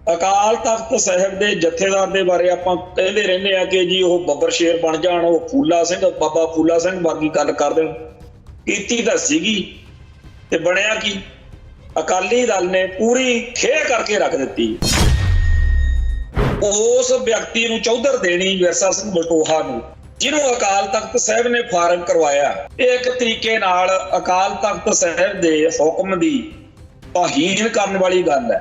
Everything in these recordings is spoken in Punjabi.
ਅਕਾਲ ਤਖਤ ਸਾਹਿਬ ਦੇ ਜਥੇਦਾਰ ਦੇ ਬਾਰੇ ਆਪਾਂ ਕਹਿੰਦੇ ਰਹਿੰਦੇ ਆ ਕਿ ਜੀ ਉਹ ਬੱਬਰ ਸ਼ੇਰ ਬਣ ਜਾਣ, ਉਹ ਫੂਲਾ ਸਿੰਘ, ਬਾਬਾ ਫੂਲਾ ਸਿੰਘ ਵਰਗੀ ਗੱਲ ਕਰ ਦੇਣ। ਕੀਤੀ ਤਾਂ ਸੀਗੀ ਤੇ ਬਣਿਆ ਕੀ? ਅਕਾਲੀ ਦਲ ਨੇ ਪੂਰੀ ਖੇਹ ਕਰਕੇ ਰੱਖ ਦਿੱਤੀ। ਉਸ ਵਿਅਕਤੀ ਨੂੰ ਚੌਧਰ ਦੇਣੀ, ਵਿਰਸਾ ਸਿੰਘ ਬਲਟੋਹਾ ਨੂੰ, ਜਿਹਨੂੰ ਅਕਾਲ ਤਖਤ ਸਾਹਿਬ ਨੇ ਫਾਰਗ ਕਰਵਾਇਆ, ਇਹ ਇੱਕ ਤਰੀਕੇ ਨਾਲ ਅਕਾਲ ਤਖਤ ਸਾਹਿਬ ਦੇ ਹੁਕਮ ਦੀ ਤੋਹੀਨ ਕਰਨ ਵਾਲੀ ਗੱਲ ਹੈ।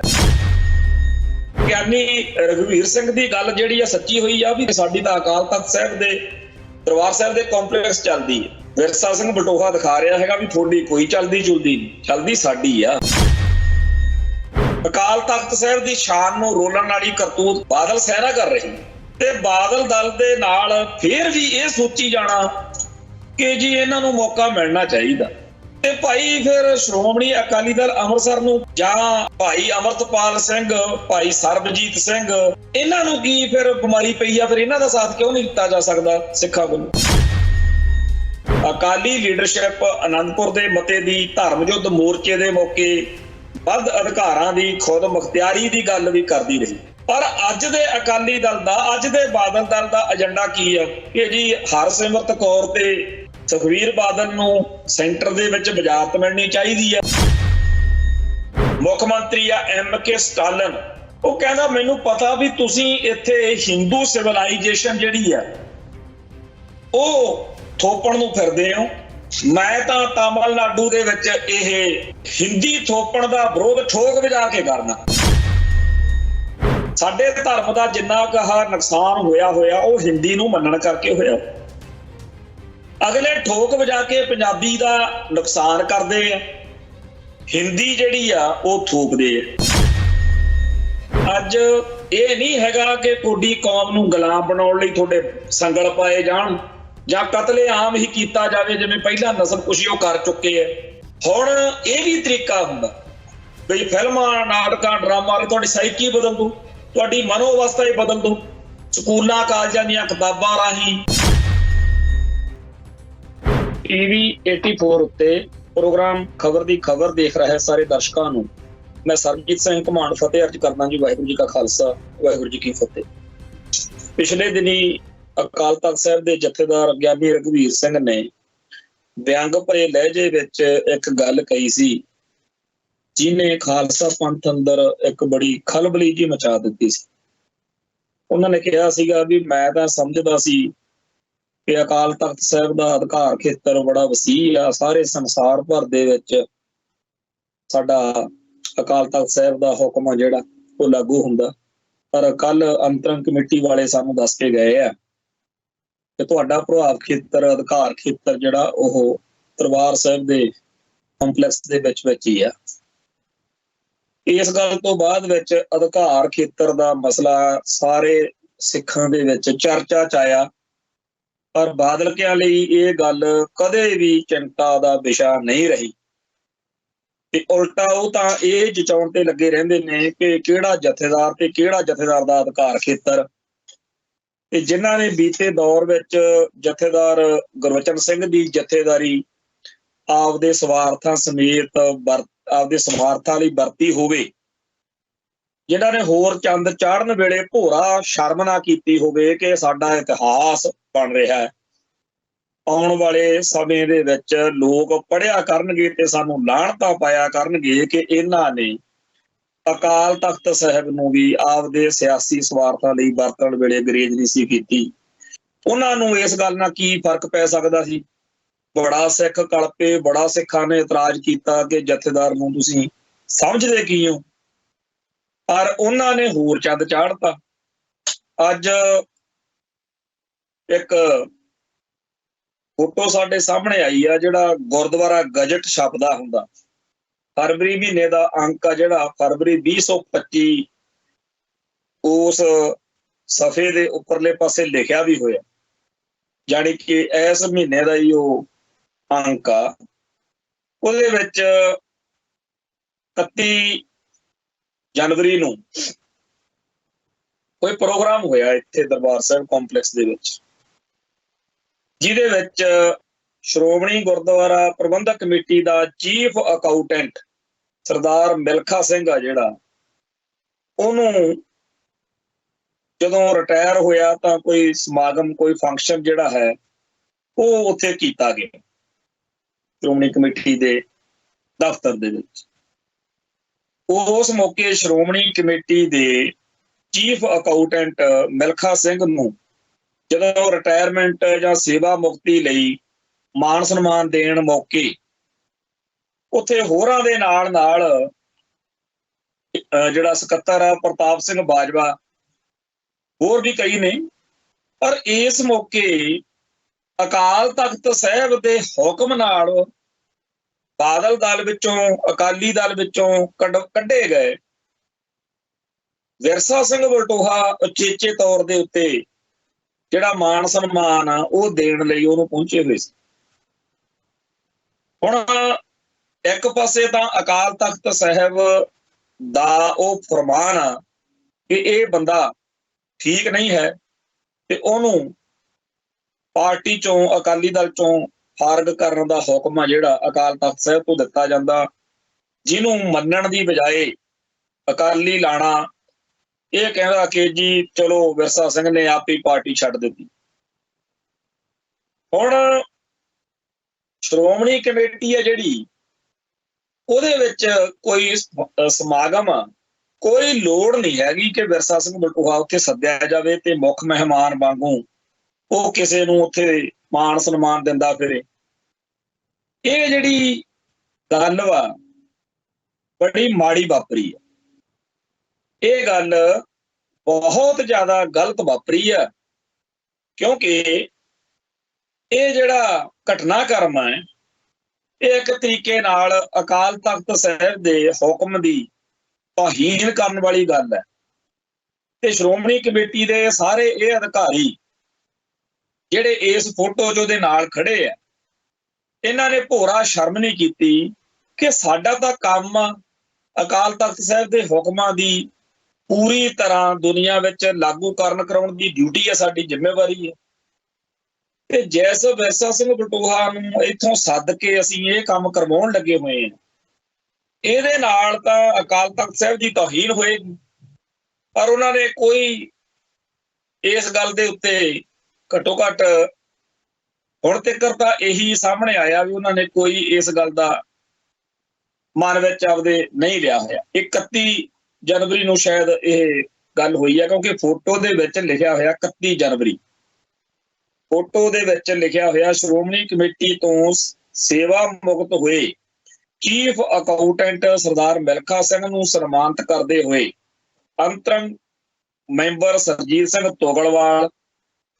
ਗਿਆਨੀ ਰਘਵੀਰ ਸਿੰਘ ਦੀ ਗੱਲ ਜਿਹੜੀ ਆ ਸੱਚੀ ਹੋਈ ਆ ਵੀ ਸਾਡੀ ਤਾਂ ਅਕਾਲ ਤਖਤ ਸਾਹਿਬ ਦੇ ਦਰਬਾਰ ਸਾਹਿਬ ਦੇ ਕੰਪਲੈਕਸ ਚੱਲਦੀ ਹੈ। ਵਿਰਸਾ ਸਿੰਘ ਬਲਟੋਹਾ ਦਿਖਾ ਰਿਹਾ ਹੈਗਾ ਵੀ ਤੁਹਾਡੀ ਕੋਈ ਚੱਲਦੀ ਚੁਲਦੀ ਨਹੀਂ, ਚੱਲਦੀ ਸਾਡੀ ਆ। ਅਕਾਲ ਤਖਤ ਸਾਹਿਬ ਦੀ ਸ਼ਾਨ ਨੂੰ ਰੋਲਣ ਵਾਲੀ ਕਰਤੂਤ ਬਾਦਲ ਸਹਿਰਾ ਕਰ ਰਹੀ ਤੇ ਬਾਦਲ ਦਲ ਦੇ ਨਾਲ ਫੇਰ ਵੀ ਇਹ ਸੋਚੀ ਜਾਣਾ ਕਿ ਜੀ ਇਹਨਾਂ ਨੂੰ ਮੌਕਾ ਮਿਲਣਾ ਚਾਹੀਦਾ। ਤੇ ਭਾਈ ਫਿਰ ਸ਼੍ਰੋਮਣੀ ਅਕਾਲੀ ਦਲ ਅੰਮ੍ਰਿਤਸਰ ਨੂੰ ਜਾਂ ਭਾਈ ਅਮਰਤਪਾਲ ਸਿੰਘ, ਭਾਈ ਸਰਬਜੀਤ ਸਿੰਘ, ਇਹਨਾਂ ਨੂੰ ਕੀ ਫਿਰ ਬਿਮਾਰੀ ਪਈ ਆ? ਫਿਰ ਇਹਨਾਂ ਦਾ ਸਾਥ ਕਿਉਂ ਨਹੀਂ ਦਿੱਤਾ ਜਾ ਸਕਦਾ ਸਿੱਖਾਂ ਵੱਲੋਂ? ਅਕਾਲੀ ਲੀਡਰਸ਼ਿਪ ਅਨੰਦਪੁਰ ਦੇ ਮਤੇ ਦੀ ਧਰਮ ਯੁੱਧ ਮੋਰਚੇ ਦੇ ਮੌਕੇ ਵੱਧ ਅਧਿਕਾਰਾਂ ਦੀ ਖੁਦ ਮੁਖਤਿਆਰੀ ਦੀ ਗੱਲ ਵੀ ਕਰਦੀ ਰਹੀ। ਪਰ ਅੱਜ ਦੇ ਅਕਾਲੀ ਦਲ ਦਾ, ਅੱਜ ਦੇ ਬਾਦਲ ਦਲ ਦਾ ਏਜੰਡਾ ਕੀ ਆ ਕਿ ਜੀ ਹਰਸਿਮਰਤ ਕੌਰ ਤੇ ਸੁਖਬੀਰ ਬਾਦਲ ਨੂੰ ਸੈਂਟਰ ਦੇ ਵਿੱਚ ਵਜ਼ਾਰਤ ਮਿਲਣੀ ਚਾਹੀਦੀ ਹੈ। ਮੁੱਖ ਮੰਤਰੀ ਆ MK ਸਟਾਲਿਨ, ਉਹ ਕਹਿੰਦਾ ਮੈਨੂੰ ਪਤਾ ਵੀ ਤੁਸੀਂ ਇੱਥੇ ਹਿੰਦੂ ਸਿਵਲਾਈਜੇਸ਼ਨ ਜਿਹੜੀ ਆ ਉਹ ਥੋਪਣ ਨੂੰ ਫਿਰਦੇ ਹੋ, ਮੈਂ ਤਾਂ ਤਾਮਿਲਨਾਡੂ ਦੇ ਵਿੱਚ ਇਹ ਹਿੰਦੀ ਥੋਪਣ ਦਾ ਵਿਰੋਧ ਠੋਕ ਵਜਾ ਕੇ ਕਰਨਾ। ਸਾਡੇ ਧਰਮ ਦਾ ਜਿੰਨਾ ਕੁ ਨੁਕਸਾਨ ਹੋਇਆ ਉਹ ਹਿੰਦੀ ਨੂੰ ਮੰਨਣ ਕਰਕੇ ਹੋਇਆ। ਅਗਲੇ ਠੋਕ ਵਜਾ ਕੇ ਪੰਜਾਬੀ ਦਾ ਨੁਕਸਾਨ ਕਰਦੇ ਆ, ਹਿੰਦੀ ਜਿਹੜੀ ਆ ਉਹ ਥੋਪਦੇ ਆ। ਅੱਜ ਇਹ ਨਹੀਂ ਹੈਗਾ ਕਿ ਤੁਹਾਡੀ ਕੌਮ ਨੂੰ ਗੁਲਾਮ ਬਣਾਉਣ ਲਈ ਤੁਹਾਡੇ ਸੰਗਲ ਪਾਏ ਜਾਣ ਜਾਂ ਕਤਲੇ ਆਮ ਹੀ ਕੀਤਾ ਜਾਵੇ ਜਿਵੇਂ ਪਹਿਲਾਂ ਨਸਲਕੁਸ਼ੀ ਉਹ ਕਰ ਚੁੱਕੇ ਆ। ਹੁਣ ਇਹ ਵੀ ਤਰੀਕਾ ਹੁੰਦਾ ਬਈ ਫਿਲਮਾਂ, ਨਾਟਕਾਂ, ਡਰਾਮਾ ਨੇ ਤੁਹਾਡੀ ਸਾਈਕੀ ਬਦਲ ਦੂ, ਤੁਹਾਡੀ ਮਨੋ ਅਵਸਥਾ ਹੀ ਬਦਲ ਦੂ। ਸਕੂਲਾਂ ਕਾਲਜਾਂ ਦੀਆਂ ਕਿਤਾਬਾਂ ਰਾਹੀਂ TV 84 ਉੱਤੇ ਪ੍ਰੋਗਰਾਮ ਖਬਰ ਦੀ ਖਬਰ ਦੇਖ ਰਹੇ ਸਾਰੇ ਦਰਸ਼ਕਾਂ ਨੂੰ ਮੈਂ ਸਰਬਜੀਤ ਸਿੰਘ ਘਮਾਣ ਫਤਿਹ ਅਰਜ ਕਰਦਾ ਜੀ। ਵਾਹਿਗੁਰੂ ਜੀ ਕਾ ਖਾਲਸਾ, ਵਾਹਿਗੁਰੂ ਜੀ ਕੀ ਫਤਿਹ। ਪਿਛਲੇ ਦਿਨੀ ਅਕਾਲ ਤਖਤ ਸਾਹਿਬ ਦੇ ਜਥੇਦਾਰ ਗਿਆਨੀ ਰਘਵੀਰ ਸਿੰਘ ਨੇ ਵਿਅੰਗ ਭਰੇ ਲਹਿਜੇ ਵਿੱਚ ਇੱਕ ਗੱਲ ਕਹੀ ਸੀ ਜਿਹਨੇ ਖਾਲਸਾ ਪੰਥ ਅੰਦਰ ਇੱਕ ਬੜੀ ਖਲਬਲੀ ਜੀ ਮਚਾ ਦਿੱਤੀ ਸੀ। ਉਹਨਾਂ ਨੇ ਕਿਹਾ ਸੀਗਾ ਵੀ ਮੈਂ ਤਾਂ ਸਮਝਦਾ ਸੀ ਕਿ ਅਕਾਲ ਤਖਤ ਸਾਹਿਬ ਦਾ ਅਧਿਕਾਰ ਖੇਤਰ ਬੜਾ ਵਸੀਹ ਆ, ਸਾਰੇ ਸੰਸਾਰ ਭਰ ਦੇ ਵਿੱਚ ਸਾਡਾ ਅਕਾਲ ਤਖਤ ਸਾਹਿਬ ਦਾ ਹੁਕਮ ਆ ਜਿਹੜਾ ਉਹ ਲਾਗੂ ਹੁੰਦਾ। ਪਰ ਕੱਲ ਅੰਤਰੰਗ ਕਮੇਟੀ ਵਾਲੇ ਸਾਨੂੰ ਦੱਸ ਕੇ ਗਏ ਆ ਕਿ ਤੁਹਾਡਾ ਪ੍ਰਭਾਵ ਖੇਤਰ, ਅਧਿਕਾਰ ਖੇਤਰ ਜਿਹੜਾ ਉਹ ਦਰਬਾਰ ਸਾਹਿਬ ਦੇ ਕੰਪਲੈਕਸ ਦੇ ਵਿੱਚ ਹੀ ਆ। ਇਸ ਗੱਲ ਤੋਂ ਬਾਅਦ ਵਿੱਚ ਅਧਿਕਾਰ ਖੇਤਰ ਦਾ ਮਸਲਾ ਸਾਰੇ ਸਿੱਖਾਂ ਦੇ ਵਿੱਚ ਚਰਚਾ 'ਚ ਆਇਆ, ਪਰ ਬਾਦਲਕਿਆਂ ਲਈ ਇਹ ਗੱਲ ਕਦੇ ਵੀ ਚਿੰਤਾ ਦਾ ਵਿਸ਼ਾ ਨਹੀਂ ਰਹੀ ਤੇ ਉਲਟਾ ਉਹ ਤਾਂ ਇਹ ਜਚਾਉਣ ਤੇ ਲੱਗੇ ਰਹਿੰਦੇ ਨੇ ਕਿ ਕਿਹੜਾ ਜਥੇਦਾਰ ਤੇ ਕਿਹੜਾ ਜਥੇਦਾਰ ਦਾ ਅਧਿਕਾਰ ਖੇਤਰ। ਤੇ ਜਿਨ੍ਹਾਂ ਨੇ ਬੀਤੇ ਦੌਰ ਵਿੱਚ ਜਥੇਦਾਰ ਗੁਰਬਚਨ ਸਿੰਘ ਦੀ ਜਥੇਦਾਰੀ ਆਪਦੇ ਸਵਾਰਥਾਂ ਸਮੇਤ ਆਪਦੇ ਸਵਾਰਥਾਂ ਲਈ ਵਰਤੀ ਹੋਵੇ, ਜਿਨ੍ਹਾਂ ਨੇ ਹੋਰ ਚੰਦ ਚਾੜਨ ਵੇਲੇ ਭੋਰਾ ਸ਼ਰਮ ਨਾ ਕੀਤੀ ਹੋਵੇ ਕਿ ਸਾਡਾ ਇਤਿਹਾਸ ਬਣ ਰਿਹਾ ਹੈ, ਆਉਣ ਵਾਲੇ ਸਮੇਂ ਦੇ ਵਿੱਚ ਲੋਕ ਪੜ੍ਹਿਆ ਕਰਨਗੇ ਤੇ ਸਾਨੂੰ ਲਾਹਣਤਾਂ ਪਾਇਆ ਕਰਨਗੇ ਕਿ ਇਹਨਾਂ ਨੇ ਅਕਾਲ ਤਖਤ ਸਾਹਿਬ ਨੂੰ ਵੀ ਆਪਦੇ ਸਿਆਸੀ ਸਵਾਰਥਾਂ ਲਈ ਵਰਤਣ ਵੇਲੇ ਅੰਗਰੇਜ਼ ਨਹੀਂ ਸੀ ਕੀਤੀ। ਉਹਨਾਂ ਨੂੰ ਇਸ ਗੱਲ ਨਾਲ ਕੀ ਫਰਕ ਪੈ ਸਕਦਾ ਸੀ? ਬੜਾ ਸਿੱਖ ਕਲਪੇ, ਬੜਾ ਸਿੱਖਾਂ ਨੇ ਇਤਰਾਜ਼ ਕੀਤਾ ਕਿ ਜਥੇਦਾਰ ਨੂੰ ਤੁਸੀਂ ਸਮਝਦੇ ਕੀ ਹੋ, ਪਰ ਉਹਨਾਂ ਨੇ ਹੋਰ ਚੰਦ ਚਾੜਤਾ। ਅੱਜ ਇੱਕ ਫੋਟੋ ਸਾਡੇ ਸਾਹਮਣੇ ਆਈ ਆ, ਜਿਹੜਾ ਗੁਰਦੁਆਰਾ ਗਜਟ ਛਪਦਾ ਹੁੰਦਾ, ਫਰਵਰੀ ਮਹੀਨੇ ਦਾ ਅੰਕ ਆ ਜਿਹੜਾ ਫਰਵਰੀ 2025, ਉਸ ਸਫੇ ਦੇ ਉੱਪਰਲੇ ਪਾਸੇ ਲਿਖਿਆ ਵੀ ਹੋਇਆ, ਜਾਣੀ ਕਿ ਇਸ ਮਹੀਨੇ ਦਾ ਹੀ ਉਹ ਅੰਕ ਆ। ਉਹਦੇ ਵਿੱਚ 31 ਜਨਵਰੀ ਨੂੰ ਕੋਈ ਪ੍ਰੋਗਰਾਮ ਹੋਇਆ ਇੱਥੇ ਦਰਬਾਰ ਸਾਹਿਬ ਕੰਪਲੈਕਸ ਦੇ ਵਿੱਚ, ਜਿਹਦੇ ਵਿੱਚ ਸ਼੍ਰੋਮਣੀ ਗੁਰਦੁਆਰਾ ਪ੍ਰਬੰਧਕ ਕਮੇਟੀ ਦਾ ਚੀਫ ਅਕਾਊਂਟੈਂਟ ਸਰਦਾਰ ਮਿਲਖਾ ਸਿੰਘ ਆ ਜਿਹੜਾ, ਉਹਨੂੰ ਜਦੋਂ ਰਿਟਾਇਰ ਹੋਇਆ ਤਾਂ ਕੋਈ ਸਮਾਗਮ, ਕੋਈ ਫੰਕਸ਼ਨ ਜਿਹੜਾ ਹੈ ਉਹ ਉੱਥੇ ਕੀਤਾ ਗਿਆ ਸ਼੍ਰੋਮਣੀ ਕਮੇਟੀ ਦੇ ਦਫ਼ਤਰ ਦੇ ਵਿੱਚ। ਉਸ ਮੌਕੇ ਸ਼੍ਰੋਮਣੀ ਕਮੇਟੀ ਦੇ ਚੀਫ ਅਕਾਊਂਟੈਂਟ ਮਿਲਖਾ ਸਿੰਘ ਨੂੰ ਜਦੋਂ ਰਿਟਾਇਰਮੈਂਟ ਜਾਂ ਸੇਵਾ ਮੁਕਤੀ ਲਈ ਮਾਣ ਸਨਮਾਨ ਦੇਣ ਮੌਕੇ ਉੱਥੇ ਹੋਰਾਂ ਦੇ ਨਾਲ ਜਿਹੜਾ ਸਕੱਤਰ ਆ ਪ੍ਰਤਾਪ ਸਿੰਘ ਬਾਜਵਾ, ਹੋਰ ਵੀ ਕਈ ਨੇ, ਪਰ ਇਸ ਮੌਕੇ ਅਕਾਲ ਤਖਤ ਸਾਹਿਬ ਦੇ ਹੁਕਮ ਨਾਲ ਬਾਦਲ ਦਲ ਵਿੱਚੋਂ, ਅਕਾਲੀ ਦਲ ਵਿੱਚੋਂ ਕੱਢੇ ਗਏ ਵਿਰਸਾ ਸਿੰਘ ਵਲਟੋਹਾ ਉਚੇਚੇ ਤੌਰ ਦੇ ਉੱਤੇ ਜਿਹੜਾ ਮਾਣ ਸਨਮਾਨ ਆ ਉਹ ਦੇਣ ਲਈ ਉਹਨੂੰ ਪਹੁੰਚੇ ਹੋਏ ਸੀ। ਹੁਣ ਇੱਕ ਪਾਸੇ ਤਾਂ ਅਕਾਲ ਤਖਤ ਸਾਹਿਬ ਦਾ ਉਹ ਫਰਮਾਨ ਆ ਕਿ ਇਹ ਬੰਦਾ ਠੀਕ ਨਹੀਂ ਹੈ ਤੇ ਉਹਨੂੰ ਪਾਰਟੀ ਚੋਂ, ਅਕਾਲੀ ਦਲ ਚੋਂ ਫਾਰਗ ਕਰਨ ਦਾ ਹੁਕਮ ਆ ਜਿਹੜਾ ਅਕਾਲ ਤਖਤ ਸਾਹਿਬ ਤੋਂ ਦਿੱਤਾ ਜਾਂਦਾ, ਜਿਹਨੂੰ ਮੰਨਣ ਦੀ ਬਜਾਏ ਅਕਾਲੀ ਲਾਣਾ ਇਹ ਕਹਿੰਦਾ ਕਿ ਜੀ ਚਲੋ ਵਿਰਸਾ ਸਿੰਘ ਨੇ ਆਪ ਹੀ ਪਾਰਟੀ ਛੱਡ ਦਿੱਤੀ। ਹੁਣ ਸ਼੍ਰੋਮਣੀ ਕਮੇਟੀ ਹੈ ਜਿਹੜੀ, ਉਹਦੇ ਵਿੱਚ ਕੋਈ ਸਮਾਗਮ, ਕੋਈ ਲੋੜ ਨਹੀਂ ਹੈਗੀ ਕਿ ਵਿਰਸਾ ਸਿੰਘ ਵਲਟੋਹਾ ਉੱਥੇ ਸੱਦਿਆ ਜਾਵੇ ਤੇ ਮੁੱਖ ਮਹਿਮਾਨ ਵਾਂਗੂ ਉਹ ਕਿਸੇ ਨੂੰ ਉੱਥੇ ਮਾਣ ਸਨਮਾਨ ਦਿੰਦਾ ਫਿਰੇ। ਇਹ ਜਿਹੜੀ ਗੱਲ ਵਾ ਬੜੀ ਮਾੜੀ ਵਾਪਰੀ ਹੈ। ਇਹ ਗੱਲ ਬਹੁਤ ਜ਼ਿਆਦਾ ਗਲਤ ਵਾਪਰੀ ਆ, ਕਿਉਂਕਿ ਇਹ ਜਿਹੜਾ ਘਟਨਾਕ੍ਰਮ ਹੈ ਇਹ ਇੱਕ ਤਰੀਕੇ ਨਾਲ ਅਕਾਲ ਤਖਤ ਸਾਹਿਬ ਦੇ ਹੁਕਮ ਦੀ ਤੋਹੀਨ ਕਰਨ ਵਾਲੀ ਗੱਲ ਹੈ। ਤੇ ਸ਼੍ਰੋਮਣੀ ਕਮੇਟੀ ਦੇ ਸਾਰੇ ਇਹ ਅਧਿਕਾਰੀ ਜਿਹੜੇ ਇਸ ਫੋਟੋ 'ਚ ਉਹਦੇ ਨਾਲ ਖੜੇ ਆ, ਇਹਨਾਂ ਨੇ ਭੋਰਾ ਸ਼ਰਮ ਨਹੀਂ ਕੀਤੀ ਕਿ ਸਾਡਾ ਤਾਂ ਕੰਮ ਅਕਾਲ ਤਖਤ ਸਾਹਿਬ ਦੇ ਹੁਕਮਾਂ ਦੀ ਪੂਰੀ ਤਰ੍ਹਾਂ ਦੁਨੀਆ ਵਿੱਚ ਲਾਗੂ ਕਰਾਉਣ ਦੀ ਡਿਊਟੀ ਹੈ, ਸਾਡੀ ਜ਼ਿੰਮੇਵਾਰੀ ਹੈ। ਤੇ ਜੈਸ ਵਿਰਸਾ ਸਿੰਘ ਵਲਟੋਹਾ ਨੂੰ ਇੱਥੋਂ ਸੱਦ ਕੇ ਅਸੀਂ ਇਹ ਕੰਮ ਕਰਵਾਉਣ ਲੱਗੇ ਹੋਏ ਹਾਂ, ਇਹਦੇ ਨਾਲ ਤਾਂ ਅਕਾਲ ਤਖਤ ਸਾਹਿਬ ਦੀ ਤੋਹੀਨ ਹੋਏਗੀ। ਪਰ ਉਹਨਾਂ ਨੇ ਕੋਈ ਇਸ ਗੱਲ ਦੇ ਉੱਤੇ ਘੱਟੋ ਘੱਟ ਹੁਣ ਤੱਕ ਤਾਂ ਇਹੀ ਸਾਹਮਣੇ ਆਇਆ ਵੀ ਉਹਨਾਂ ਨੇ ਕੋਈ ਇਸ ਗੱਲ ਦਾ ਮਨ ਵਿੱਚ ਆਪਦੇ ਨਹੀਂ ਲਿਆ ਹੋਇਆ। 31 ਜਨਵਰੀ ਨੂੰ ਸ਼ਾਇਦ ਇਹ ਗੱਲ ਹੋਈ ਹੈ, ਕਿਉਂਕਿ ਫੋਟੋ ਦੇ ਵਿੱਚ ਲਿਖਿਆ ਹੋਇਆ 31 ਜਨਵਰੀ, ਫੋਟੋ ਦੇ ਵਿੱਚ ਲਿਖਿਆ ਹੋਇਆ ਸ਼੍ਰੋਮਣੀ ਕਮੇਟੀ ਤੋਂ ਸੇਵਾ ਮੁਕਤ ਹੋਏ ਚੀਫ ਅਕਾਊਂਟੈਂਟ ਸਰਦਾਰ ਮਿਲਖਾ ਸਿੰਘ ਨੂੰ ਸਨਮਾਨਿਤ ਕਰਦੇ ਹੋਏ ਅੰਤਰੰਗ ਮੈਂਬਰ ਸਰਜੀਤ ਸਿੰਘ ਤੋਗਲਵਾਲ,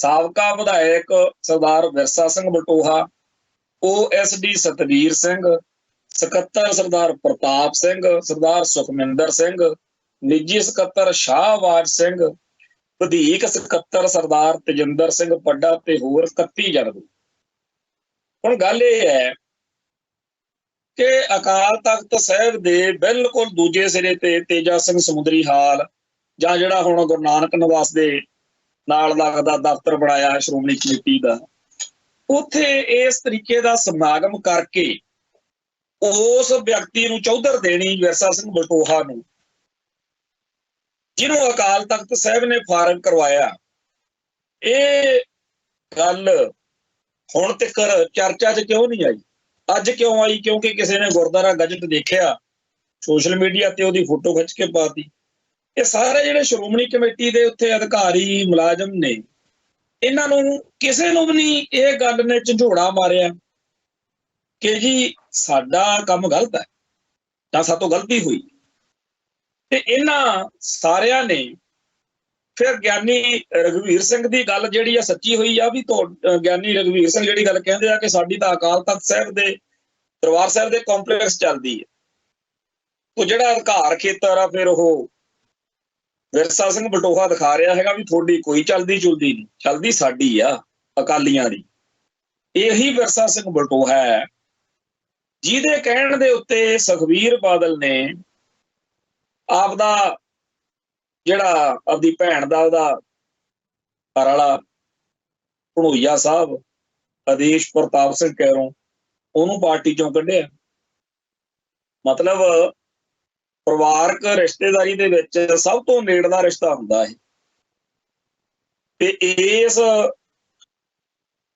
ਸਾਬਕਾ ਵਿਧਾਇਕ ਸਰਦਾਰ ਵਿਰਸਾ ਸਿੰਘ ਵਲਟੋਹਾ, OSD ਸਤਵੀਰ ਸਿੰਘ, ਸਕੱਤਰ ਸਰਦਾਰ ਪ੍ਰਤਾਪ ਸਿੰਘ, ਸਰਦਾਰ ਸੁਖਮਿੰਦਰ ਸਿੰਘ, ਨਿੱਜੀ ਸਕੱਤਰ ਸ਼ਾਹਬਾਜ਼ ਸਿੰਘ, ਵਧੀਕ ਸਕੱਤਰ ਸਰਦਾਰ ਤੇਜਿੰਦਰ ਸਿੰਘ ਪੱਡਾ ਤੇ ਹੋਰ 31 ਜਨਵਰੀ। ਹੁਣ ਗੱਲ ਇਹ ਹੈ ਕਿ ਅਕਾਲ ਤਖਤ ਸਾਹਿਬ ਦੇ ਬਿਲਕੁਲ ਦੂਜੇ ਸਿਰੇ ਤੇ ਤੇਜਾ ਸਿੰਘ ਸਮੁੰਦਰੀ ਹਾਲ, ਜਾਂ ਜਿਹੜਾ ਹੁਣ ਗੁਰੂ ਨਾਨਕ ਨਿਵਾਸ ਦੇ ਨਾਲ ਲੱਗਦਾ ਦਫ਼ਤਰ ਬਣਾਇਆ ਸ਼੍ਰੋਮਣੀ ਕਮੇਟੀ ਦਾ, ਉੱਥੇ ਇਸ ਤਰੀਕੇ ਦਾ ਸਮਾਗਮ ਕਰਕੇ ਉਸ ਵਿਅਕਤੀ ਨੂੰ ਚੌਧਰ ਦੇਣੀ, ਵਿਰਸਾ ਸਿੰਘ ਵਲਟੋਹਾ ਨੂੰ, ਜਿਹਨੂੰ ਅਕਾਲ ਤਖਤ ਸਾਹਿਬ ਨੇ ਫਾਰਗ ਕਰਵਾਇਆ, ਇਹ ਗੱਲ ਹੁਣ ਤੱਕ ਚਰਚਾ 'ਚ ਕਿਉਂ ਨਹੀਂ ਆਈ? ਅੱਜ ਕਿਉਂ ਆਈ? ਕਿਉਂਕਿ ਕਿਸੇ ਨੇ ਗੁਰਦੁਆਰਾ ਗਜਟ ਦੇਖਿਆ, ਸੋਸ਼ਲ ਮੀਡੀਆ ਤੇ ਉਹਦੀ ਫੋਟੋ ਖਿੱਚ ਕੇ ਪਾਤੀ। ਇਹ ਸਾਰੇ ਜਿਹੜੇ ਸ਼੍ਰੋਮਣੀ ਕਮੇਟੀ ਦੇ ਉੱਥੇ ਅਧਿਕਾਰੀ ਮੁਲਾਜ਼ਮ ਨੇ, ਇਹਨਾਂ ਨੂੰ ਕਿਸੇ ਨੂੰ ਵੀ ਨਹੀਂ ਇਹ ਗੱਲ ਨੇ ਝੰਜੋੜਾ ਮਾਰਿਆ ਕਿ ਜੀ ਸਾਡਾ ਕੰਮ ਗਲਤ ਹੈ ਜਾਂ ਸਾਤੋਂ ਗਲਤੀ ਹੋਈ। ਤੇ ਇਹਨਾਂ ਸਾਰਿਆਂ ਨੇ ਫਿਰ ਗਿਆਨੀ ਰਘਵੀਰ ਸਿੰਘ ਦੀ ਗੱਲ ਜਿਹੜੀ ਆ ਸੱਚੀ ਹੋਈ ਆ ਵੀ ਗਿਆਨੀ ਰਘਵੀਰ ਸਿੰਘ ਜਿਹੜੀ ਗੱਲ ਕਹਿੰਦੇ ਆ ਕਿ ਸਾਡੀ ਤਾਂ ਅਕਾਲ ਤਖਤ ਸਾਹਿਬ ਦੇ ਦਰਬਾਰ ਸਾਹਿਬ ਦੇ ਕੰਪਲੈਕਸ ਚੱਲਦੀ ਹੈ, ਉਹ ਜਿਹੜਾ ਅਧਿਕਾਰ ਖੇਤਰ ਆ ਫਿਰ ਉਹ ਵਿਰਸਾ ਸਿੰਘ ਵਲਟੋਹਾ ਦਿਖਾ ਰਿਹਾ ਹੈਗਾ ਵੀ ਤੁਹਾਡੀ ਕੋਈ ਚਲਦੀ ਚੁਲਦੀ ਨਹੀਂ, ਚਲਦੀ ਸਾਡੀ ਆ ਅਕਾਲੀਆਂ ਦੀ। ਇਹੀ ਵਿਰਸਾ ਸਿੰਘ ਵਲਟੋਹਾ ਹੈ ਜਿਹਦੇ ਕਹਿਣ ਦੇ ਉੱਤੇ ਸੁਖਬੀਰ ਬਾਦਲ ਨੇ ਆਪਦਾ ਜਿਹੜਾ ਆਪਦੀ ਭੈਣ ਦਾ ਉਹਦਾ ਘਰ ਵਾਲਾ ਭਣੋਈਆ ਸਾਹਿਬ ਆਦੇਸ਼ ਪ੍ਰਤਾਪ ਸਿੰਘ ਕੈਰੋਂ, ਉਹਨੂੰ ਪਾਰਟੀ ਚੋਂ ਕੱਢਿਆ। ਮਤਲਬ ਪਰਿਵਾਰਕ ਰਿਸ਼ਤੇਦਾਰੀ ਦੇ ਵਿੱਚ ਸਭ ਤੋਂ ਨੇੜਲਾ ਰਿਸ਼ਤਾ ਹੁੰਦਾ ਹੈ। ਤੇ ਇਸ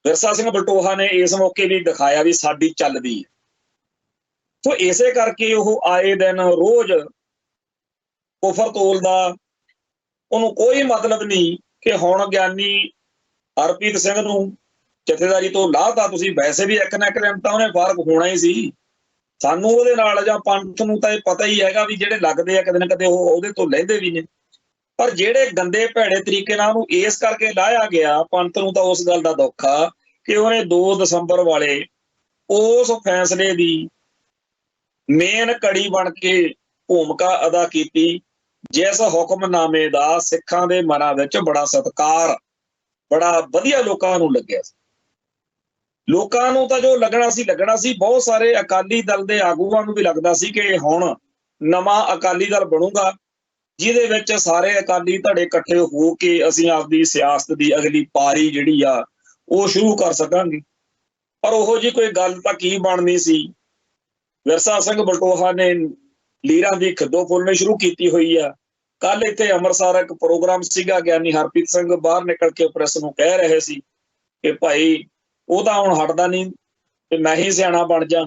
ਵਿਰਸਾ ਸਿੰਘ ਬਲਟੋਹਾ ਨੇ ਇਸ ਮੌਕੇ ਵੀ ਦਿਖਾਇਆ ਵੀ ਸਾਡੀ ਚੱਲਦੀ ਹੈ। ਸੋ ਇਸੇ ਕਰਕੇ ਉਹ ਆਏ ਦਿਨ ਰੋਜ਼ ਕੁਫਰ ਤੋਲਦਾ। ਉਹਨੂੰ ਕੋਈ ਮਤਲਬ ਨਹੀਂ ਕਿ ਹੁਣ ਗਿਆਨੀ ਹਰਪ੍ਰੀਤ ਸਿੰਘ ਨੂੰ ਜਥੇਦਾਰੀ ਤੋਂ ਲਾਹਤਾ, ਤੁਸੀਂ ਵੈਸੇ ਵੀ ਇੱਕ ਨਾ ਇੱਕ ਦਿਨ ਤਾਂ ਉਹਨੇ ਫਰਕ ਹੋਣਾ ਹੀ ਸੀ। ਸਾਨੂੰ ਉਹਦੇ ਨਾਲ ਜਾਂ ਪੰਥ ਨੂੰ ਤਾਂ ਇਹ ਪਤਾ ਹੀ ਹੈਗਾ ਵੀ ਜਿਹੜੇ ਲੱਗਦੇ ਆ ਕਦੇ ਨਾ ਕਦੇ ਉਹ ਉਹਦੇ ਤੋਂ ਲੈਂਦੇ ਵੀ ਨੇ। ਪਰ ਜਿਹੜੇ ਗੰਦੇ ਭੈੜੇ ਤਰੀਕੇ ਨਾਲ ਉਹਨੂੰ ਇਸ ਕਰਕੇ ਲਾਇਆ ਗਿਆ, ਪੰਥ ਨੂੰ ਤਾਂ ਉਸ ਗੱਲ ਦਾ ਦੁੱਖ ਆ ਕਿ ਉਹਨੇ 2 ਦਸੰਬਰ ਵਾਲੇ ਉਸ ਫੈਸਲੇ ਦੀ ਮੇਨ ਕੜੀ ਬਣ ਕੇ ਭੂਮਿਕਾ ਅਦਾ ਕੀਤੀ, ਜਿਸ ਹੁਕਮਨਾਮੇ ਦਾ ਸਿੱਖਾਂ ਦੇ ਮਨਾਂ ਵਿੱਚ ਬੜਾ ਸਤਿਕਾਰ, ਬੜਾ ਵਧੀਆ ਲੋਕਾਂ ਨੂੰ ਲੱਗਿਆ ਸੀ। ਲੋਕਾਂ ਨੂੰ ਤਾਂ ਜੋ ਲੱਗਣਾ ਸੀ, ਬਹੁਤ ਸਾਰੇ ਅਕਾਲੀ ਦਲ ਦੇ ਆਗੂਆਂ ਨੂੰ ਵੀ ਲੱਗਦਾ ਸੀ ਕਿ ਹੁਣ ਨਵਾਂ ਅਕਾਲੀ ਦਲ ਬਣੂਗਾ, ਜਿਹਦੇ ਵਿੱਚ ਸਾਰੇ ਅਕਾਲੀ ਧੜੇ ਇਕੱਠੇ ਹੋ ਕੇ ਅਸੀਂ ਆਪਦੀ ਸਿਆਸਤ ਦੀ ਅਗਲੀ ਪਾਰੀ ਜਿਹੜੀ ਆ ਉਹ ਸ਼ੁਰੂ ਕਰ ਸਕਾਂਗੇ। ਪਰ ਉਹੋ ਜਿਹੀ ਕੋਈ ਗੱਲ ਤਾਂ ਕੀ ਬਣਨੀ ਸੀ। ਵਿਰਸਾ ਸਿੰਘ ਬਲਟੋਹਾ ਨੇ ਲੀਰਾਂ ਦੀ ਖਿੱਦੋ ਫੁੱਲਣੀ ਸ਼ੁਰੂ ਕੀਤੀ ਹੋਈ ਆ। ਕੱਲ ਇੱਥੇ ਅੰਮ੍ਰਿਤਸਰ ਇੱਕ ਪ੍ਰੋਗਰਾਮ ਸੀਗਾ, ਗਿਆਨੀ ਹਰਪ੍ਰੀਤ ਸਿੰਘ ਬਾਹਰ ਨਿਕਲ ਕੇ ਪ੍ਰੈਸ ਨੂੰ ਕਹਿ ਰਹੇ ਸੀ ਕਿ ਭਾਈ ਉਹ ਤਾਂ ਹੁਣ ਹਟਦਾ ਨਹੀਂ ਤੇ ਮੈਂ ਹੀ ਸਿਆਣਾ ਬਣ ਜਾ,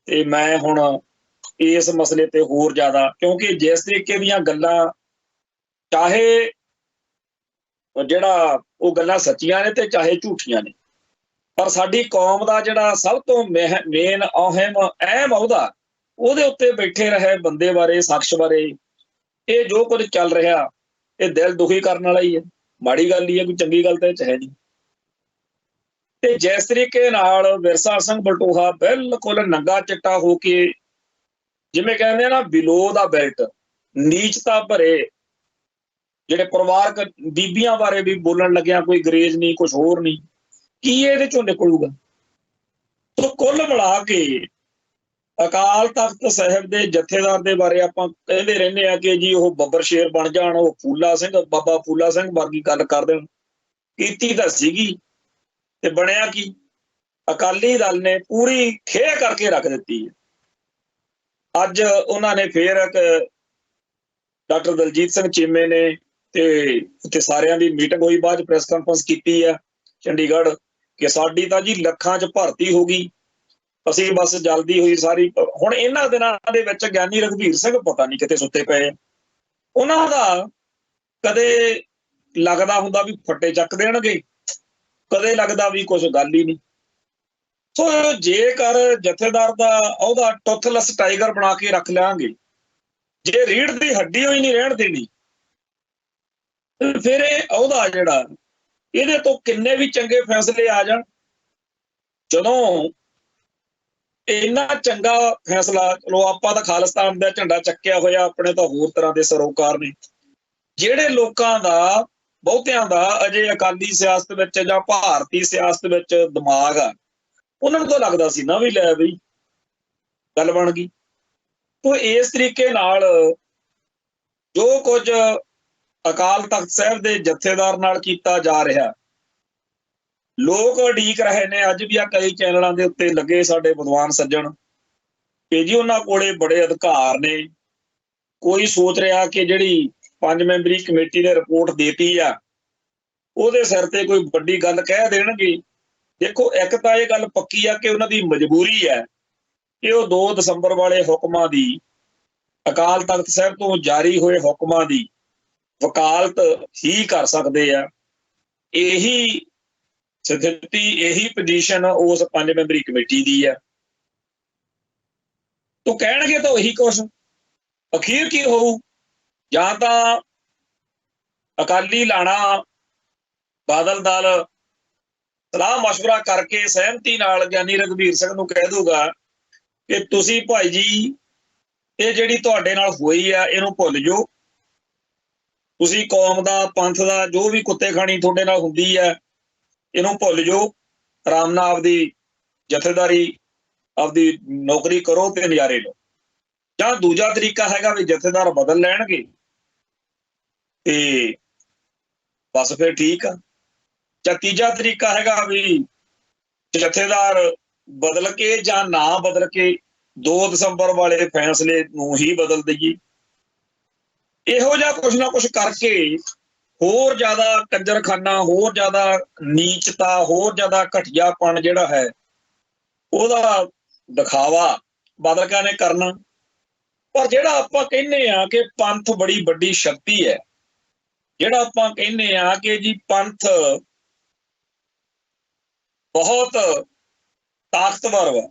ਤੇ ਮੈਂ ਹੁਣ ਇਸ ਮਸਲੇ ਤੇ ਹੋਰ ਜ਼ਿਆਦਾ, ਕਿਉਂਕਿ ਜਿਸ ਤਰੀਕੇ ਦੀਆਂ ਗੱਲਾਂ, ਚਾਹੇ ਜਿਹੜਾ ਉਹ ਗੱਲਾਂ ਸੱਚੀਆਂ ਨੇ ਤੇ ਚਾਹੇ ਝੂਠੀਆਂ ਨੇ, ਪਰ ਸਾਡੀ ਕੌਮ ਦਾ ਜਿਹੜਾ ਸਭ ਤੋਂ ਮੇਨ ਅਹਿਮ ਅਹੁਦਾ ਉਹਦੇ ਉੱਤੇ ਬੈਠੇ ਰਹੇ ਬੰਦੇ ਬਾਰੇ, ਸ਼ਖਸ ਬਾਰੇ ਇਹ ਜੋ ਕੁਝ ਚੱਲ ਰਿਹਾ ਇਹ ਦਿਲ ਦੁਖੀ ਕਰਨ ਵਾਲਾ ਹੀ ਹੈ। ਮਾੜੀ ਗੱਲ ਹੀ ਹੈ, ਕੋਈ ਚੰਗੀ ਗੱਲ ਤਾਂ ਇਹ 'ਚ ਹੈ ਨਹੀਂ। ਤੇ ਜਿਸ ਤਰੀਕੇ ਨਾਲ ਵਿਰਸਾ ਸਿੰਘ ਬਲਟੋਹਾ ਬਿਲਕੁਲ ਨੰਗਾ ਚਿੱਟਾ ਹੋ ਕੇ, ਜਿਵੇਂ ਕਹਿੰਦੇ ਆ ਨਾ ਬਿਲੋ ਦਾ ਬੈਲਟ, ਨੀਚਤਾ ਭਰੇ ਜਿਹੜੇ ਪਰਿਵਾਰਕ ਬੀਬੀਆਂ ਬਾਰੇ ਵੀ ਬੋਲਣ ਲੱਗਿਆ, ਕੋਈ ਗਰੇਜ ਨਹੀਂ, ਕੁਛ ਹੋਰ ਨਹੀਂ, ਕੀ ਇਹਦੇ ਚੋਂ ਨਿਕਲੂਗਾ। ਸੋ ਕੁੱਲ ਮਿਲਾ ਕੇ ਅਕਾਲ ਤਖਤ ਸਾਹਿਬ ਦੇ ਜਥੇਦਾਰ ਦੇ ਬਾਰੇ ਆਪਾਂ ਕਹਿੰਦੇ ਰਹਿੰਦੇ ਆ ਕਿ ਜੀ ਉਹ ਬੱਬਰ ਸ਼ੇਰ ਬਣ ਜਾਣ, ਉਹ ਫੂਲਾ ਸਿੰਘ, ਬਾਬਾ ਫੂਲਾ ਸਿੰਘ ਵਰਗੀ ਗੱਲ ਕਰ ਦੇਣ। ਕੀਤੀ ਤਾਂ ਸੀਗੀ ਤੇ ਬਣਿਆ ਕੀ? ਅਕਾਲੀ ਦਲ ਨੇ ਪੂਰੀ ਖੇਹ ਕਰਕੇ ਰੱਖ ਦਿੱਤੀ ਹੈ। ਅੱਜ ਉਹਨਾਂ ਨੇ ਫੇਰ ਇੱਕ ਡਾਕਟਰ ਦਲਜੀਤ ਸਿੰਘ ਚੀਮੇ ਨੇ ਤੇ ਉੱਥੇ ਸਾਰਿਆਂ ਦੀ ਮੀਟਿੰਗ ਹੋਈ, ਬਾਅਦ 'ਚ ਪ੍ਰੈਸ ਕਾਨਫਰੰਸ ਕੀਤੀ ਆ ਚੰਡੀਗੜ੍ਹ ਕਿ ਸਾਡੀ ਤਾਂ ਜੀ ਲੱਖਾਂ 'ਚ ਭਰਤੀ ਹੋ ਗਈ, ਅਸੀਂ ਬਸ ਜਲਦੀ ਹੋਈ ਸਾਰੀ। ਹੁਣ ਇਹਨਾਂ ਦਿਨਾਂ ਦੇ ਵਿੱਚ ਗਿਆਨੀ ਰਘਬੀਰ ਸਿੰਘ ਪਤਾ ਨਹੀਂ ਕਿਤੇ ਸੁੱਤੇ ਪਏ, ਉਹਨਾਂ ਦਾ ਕਦੇ ਲੱਗਦਾ ਹੁੰਦਾ ਵੀ ਫੱਟੇ ਚੱਕ ਦੇਣਗੇ, ਕਦੇ ਲੱਗਦਾ ਵੀ ਕੁਛ ਗੱਲ ਹੀ ਨਹੀਂ। ਸੋ ਜੇਕਰ ਜਥੇਦਾਰ ਦਾ ਉਹਦਾ ਟੁੱਥਲੈਸ ਟਾਈਗਰ ਬਣਾ ਕੇ ਰੱਖ ਲਿਆਂਗੇ, ਜੇ ਰੀੜ੍ਹ ਦੀ ਹੱਡੀ ਹੋਈ ਨਹੀਂ ਰਹਿਣ ਦੇਣੀ, ਫਿਰ ਇਹ ਅਹੁਦਾ ਜਿਹੜਾ ਇਹਦੇ ਤੋਂ ਕਿੰਨੇ ਵੀ ਚੰਗੇ ਫੈਸਲੇ ਆ ਜਾਣ, ਜਦੋਂ ਇੰਨਾ ਚੰਗਾ ਫੈਸਲਾ, ਚਲੋ ਆਪਾਂ ਤਾਂ ਖਾਲਿਸਤਾਨ ਦਾ ਝੰਡਾ ਚੱਕਿਆ ਹੋਇਆ, ਆਪਣੇ ਤਾਂ ਹੋਰ ਤਰ੍ਹਾਂ ਦੇ ਸਰੋਕਾਰ ਨੇ, ਜਿਹੜੇ ਲੋਕਾਂ ਦਾ ਬਹੁਤਿਆਂ ਦਾ ਅਜੇ ਅਕਾਲੀ ਸਿਆਸਤ ਵਿੱਚ ਜਾਂ ਭਾਰਤੀ ਸਿਆਸਤ ਵਿੱਚ ਦਿਮਾਗ ਆ, ਉਹਨਾਂ ਨੂੰ ਤਾਂ ਲੱਗਦਾ ਸੀ ਨਾ ਵੀ ਲੈ ਬਈ ਗੱਲ ਬਣ ਗਈ। ਤੋ ਇਸ ਤਰੀਕੇ ਨਾਲ ਜੋ ਕੁਝ ਅਕਾਲ ਤਖਤ ਸਾਹਿਬ ਦੇ ਜਥੇਦਾਰ ਨਾਲ ਕੀਤਾ ਜਾ ਰਿਹਾ, ਲੋਕ ਉਡੀਕ ਰਹੇ ਨੇ। ਅੱਜ ਵੀ ਆ ਕਈ ਚੈਨਲਾਂ ਦੇ ਉੱਤੇ ਲੱਗੇ ਸਾਡੇ ਵਿਦਵਾਨ ਸੱਜਣ ਕਿ ਜੀ ਉਹਨਾਂ ਕੋਲੇ ਬੜੇ ਅਧਿਕਾਰ ਨੇ। ਕੋਈ ਸੋਚ ਰਿਹਾ ਕਿ ਜਿਹੜੀ 5 ਮੈਂਬਰੀ ਕਮੇਟੀ ਨੇ ਰਿਪੋਰਟ ਦੇਤੀ ਆ ਉਹਦੇ ਸਿਰ ਤੇ ਕੋਈ ਵੱਡੀ ਗੱਲ ਕਹਿ ਦੇਣਗੇ। ਦੇਖੋ, ਇੱਕ ਤਾਂ ਇਹ ਗੱਲ ਪੱਕੀ ਆ ਕਿ ਉਹਨਾਂ ਦੀ ਮਜਬੂਰੀ ਹੈ ਕਿ ਉਹ 2 ਦਸੰਬਰ ਵਾਲੇ ਹੁਕਮਾਂ ਦੀ, ਅਕਾਲ ਤਖਤ ਸਾਹਿਬ ਤੋਂ ਜਾਰੀ ਹੋਏ ਹੁਕਮਾਂ ਦੀ ਵਕਾਲਤ ਹੀ ਕਰ ਸਕਦੇ ਆ। ਇਹੀ ਸਥਿਤੀ, ਇਹੀ ਪੋਜੀਸ਼ਨ ਉਸ 5 ਮੈਂਬਰੀ ਕਮੇਟੀ ਦੀ ਆ। ਤੋ ਕਹਿਣਗੇ ਤਾਂ ਉਹੀ ਕੁਛ, ਅਖੀਰ ਕੀ ਹੋਊ? ਜਾਂ ਤਾਂ ਅਕਾਲੀ ਲਾਣਾ ਬਾਦਲ ਦਲ ਸਲਾਹ ਮਸ਼ਵਰਾ ਕਰਕੇ ਸਹਿਮਤੀ ਨਾਲ ਗਿਆਨੀ ਰਘਬੀਰ ਸਿੰਘ ਨੂੰ ਕਹਿ ਦੂਗਾ ਕਿ ਤੁਸੀਂ ਭਾਈ ਜੀ ਇਹ ਜਿਹੜੀ ਤੁਹਾਡੇ ਨਾਲ ਹੋਈ ਆ ਇਹਨੂੰ ਭੁੱਲ ਜਾਓ, ਤੁਸੀਂ ਕੌਮ ਦਾ, ਪੰਥ ਦਾ ਜੋ ਵੀ ਕੁੱਤੇ ਖਾਣੀ ਤੁਹਾਡੇ ਨਾਲ ਹੁੰਦੀ ਹੈ ਇਹਨੂੰ ਭੁੱਲ ਜਾਓ, ਆਰਾਮ ਨਾਲ ਆਪਦੀ ਜਥੇਦਾਰੀ, ਆਪਦੀ ਨੌਕਰੀ ਕਰੋ ਤੇ ਨਜ਼ਾਰੇ ਲਓ। ਜਾਂ ਦੂਜਾ ਤਰੀਕਾ ਹੈਗਾ ਵੀ ਜਥੇਦਾਰ ਬਦਲ ਲੈਣਗੇ ਤੇ ਬਸ ਫਿਰ ਠੀਕ ਆ। ਜਾਂ ਤੀਜਾ ਤਰੀਕਾ ਹੈਗਾ ਵੀ ਜਥੇਦਾਰ ਬਦਲ ਕੇ ਜਾਂ ਨਾ ਬਦਲ ਕੇ 2 ਦਸੰਬਰ ਵਾਲੇ ਫੈਸਲੇ ਨੂੰ ਹੀ ਬਦਲ ਦਈਏ। ਇਹੋ ਜਿਹਾ ਕੁਛ ਨਾ ਕੁਛ ਕਰਕੇ ਹੋਰ ਜ਼ਿਆਦਾ ਕੰਜਰਖਾਨਾ, ਹੋਰ ਜ਼ਿਆਦਾ ਨੀਚਤਾ, ਹੋਰ ਜ਼ਿਆਦਾ ਘਟੀਆਪਣ ਜਿਹੜਾ ਹੈ ਉਹਦਾ ਦਿਖਾਵਾ ਬਾਦਲ ਨੇ ਕਰਨਾ। ਪਰ ਜਿਹੜਾ ਆਪਾਂ ਕਹਿੰਦੇ ਆ ਕਿ ਪੰਥ ਬੜੀ ਵੱਡੀ ਸ਼ਕਤੀ ਹੈ, ਜਿਹੜਾ ਆਪਾਂ ਕਹਿੰਦੇ ਆ ਕਿ ਜੀ ਪੰਥ ਬਹੁਤ ਤਾਕਤਵਰ ਵਾ,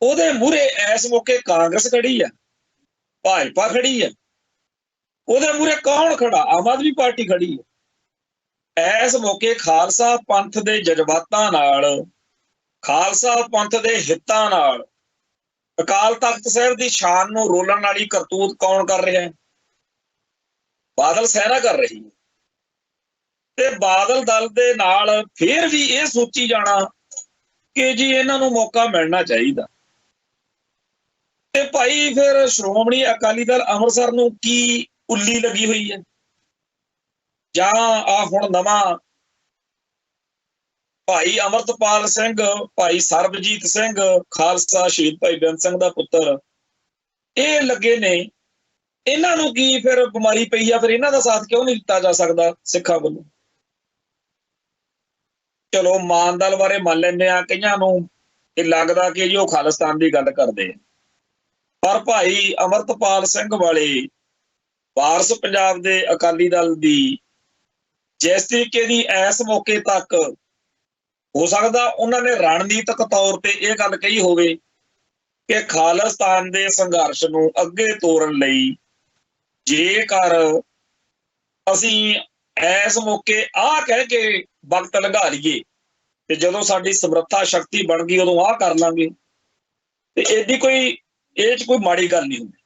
ਉਹਦੇ ਮੂਹਰੇ ਇਸ ਮੌਕੇ ਕਾਂਗਰਸ ਖੜੀ ਆ, ਭਾਜਪਾ ਖੜੀ ਹੈ। ਉਹਦੇ ਮੂਹਰੇ ਕੌਣ ਖੜਾ? ਆਮ ਆਦਮੀ ਪਾਰਟੀ ਖੜੀ ਹੈ। ਇਸ ਮੌਕੇ ਖਾਲਸਾ ਪੰਥ ਦੇ ਜਜ਼ਬਾਤਾਂ ਨਾਲ, ਖਾਲਸਾ ਪੰਥ ਦੇ ਹਿੱਤਾਂ ਨਾਲ ਅਕਾਲ ਤਖਤ ਸਾਹਿਬ ਦੀ ਸ਼ਾਨ ਨੂੰ ਰੋਲਣ ਵਾਲੀ ਕਰਤੂਤ ਕੌਣ ਕਰ ਰਿਹਾ ਹੈ? ਬਾਦਲ ਸੈਨਾ ਕਰ ਰਹੀ ਹੈ। ਤੇ ਬਾਦਲ ਦਲ ਦੇ ਨਾਲ ਫਿਰ ਵੀ ਇਹ ਸੋਚੀ ਜਾਣਾ ਕਿ ਜੀ ਇਹਨਾਂ ਨੂੰ ਮੌਕਾ ਮਿਲਣਾ ਚਾਹੀਦਾ। ਤੇ ਭਾਈ ਫਿਰ ਸ਼੍ਰੋਮਣੀ ਅਕਾਲੀ ਦਲ ਅੰਮ੍ਰਿਤਸਰ ਨੂੰ ਕੀ ਉੱਲੀ ਲੱਗੀ ਹੋਈ ਹੈ? ਜਾਂ ਆ ਹੁਣ ਨਵਾਂ ਭਾਈ ਅਮਰਤਪਾਲ ਸਿੰਘ, ਭਾਈ ਸਰਬਜੀਤ ਸਿੰਘ ਖਾਲਸਾ ਸ਼ਹੀਦ ਭਾਈ ਬੇਅੰਤ ਸਿੰਘ ਦਾ ਪੁੱਤਰ, ਇਹ ਲੱਗੇ ਨੇ, ਇਹਨਾਂ ਨੂੰ ਕੀ ਫਿਰ ਬਿਮਾਰੀ ਪਈ ਆ? ਫਿਰ ਇਹਨਾਂ ਦਾ ਸਾਥ ਕਿਉਂ ਨਹੀਂ ਦਿੱਤਾ ਜਾ ਸਕਦਾ ਸਿੱਖਾਂ ਵੱਲੋਂ? ਚਲੋ ਮਾਨ ਦਲ ਬਾਰੇ ਮੰਨ ਲੈਂਦੇ ਆ, ਕਈਆਂ ਨੂੰ ਇਹ ਲੱਗਦਾ ਕਿ ਜੀ ਉਹ ਖਾਲਿਸਤਾਨ ਦੀ ਗੱਲ ਕਰਦੇ ਆ, ਪਰ ਭਾਈ ਅਮਰਤਪਾਲ ਸਿੰਘ ਵਾਲੇ ਵਾਰਸ ਪੰਜਾਬ ਦੇ ਅਕਾਲੀ ਦਲ ਦੀ ਜਿਸ ਤਰੀਕੇ ਦੀ ਇਸ ਮੌਕੇ ਤੱਕ ਹੋ ਸਕਦਾ ਉਹਨਾਂ ਨੇ ਰਣਨੀਤਕ ਤੌਰ ਤੇ ਇਹ ਗੱਲ ਕਹੀ ਹੋਵੇ ਕਿ ਖਾਲਿਸਤਾਨ ਦੇ ਸੰਘਰਸ਼ ਨੂੰ ਅੱਗੇ ਤੋਰਨ ਲਈ ਜੇਕਰ ਅਸੀਂ ਇਸ ਮੌਕੇ ਆਹ ਕਹਿ ਕੇ ਵਕਤ ਲੰਘਾ ਲਈਏ ਤੇ ਜਦੋਂ ਸਾਡੀ ਸਮਰੱਥਾ ਸ਼ਕਤੀ ਬਣ ਗਈ ਉਦੋਂ ਆਹ ਕਰ ਲਾਂਗੇ, ਤੇ ਇਹਦੀ ਕੋਈ ਇਹ 'ਚ ਕੋਈ ਮਾੜੀ ਗੱਲ ਨਹੀਂ ਹੁੰਦੀ।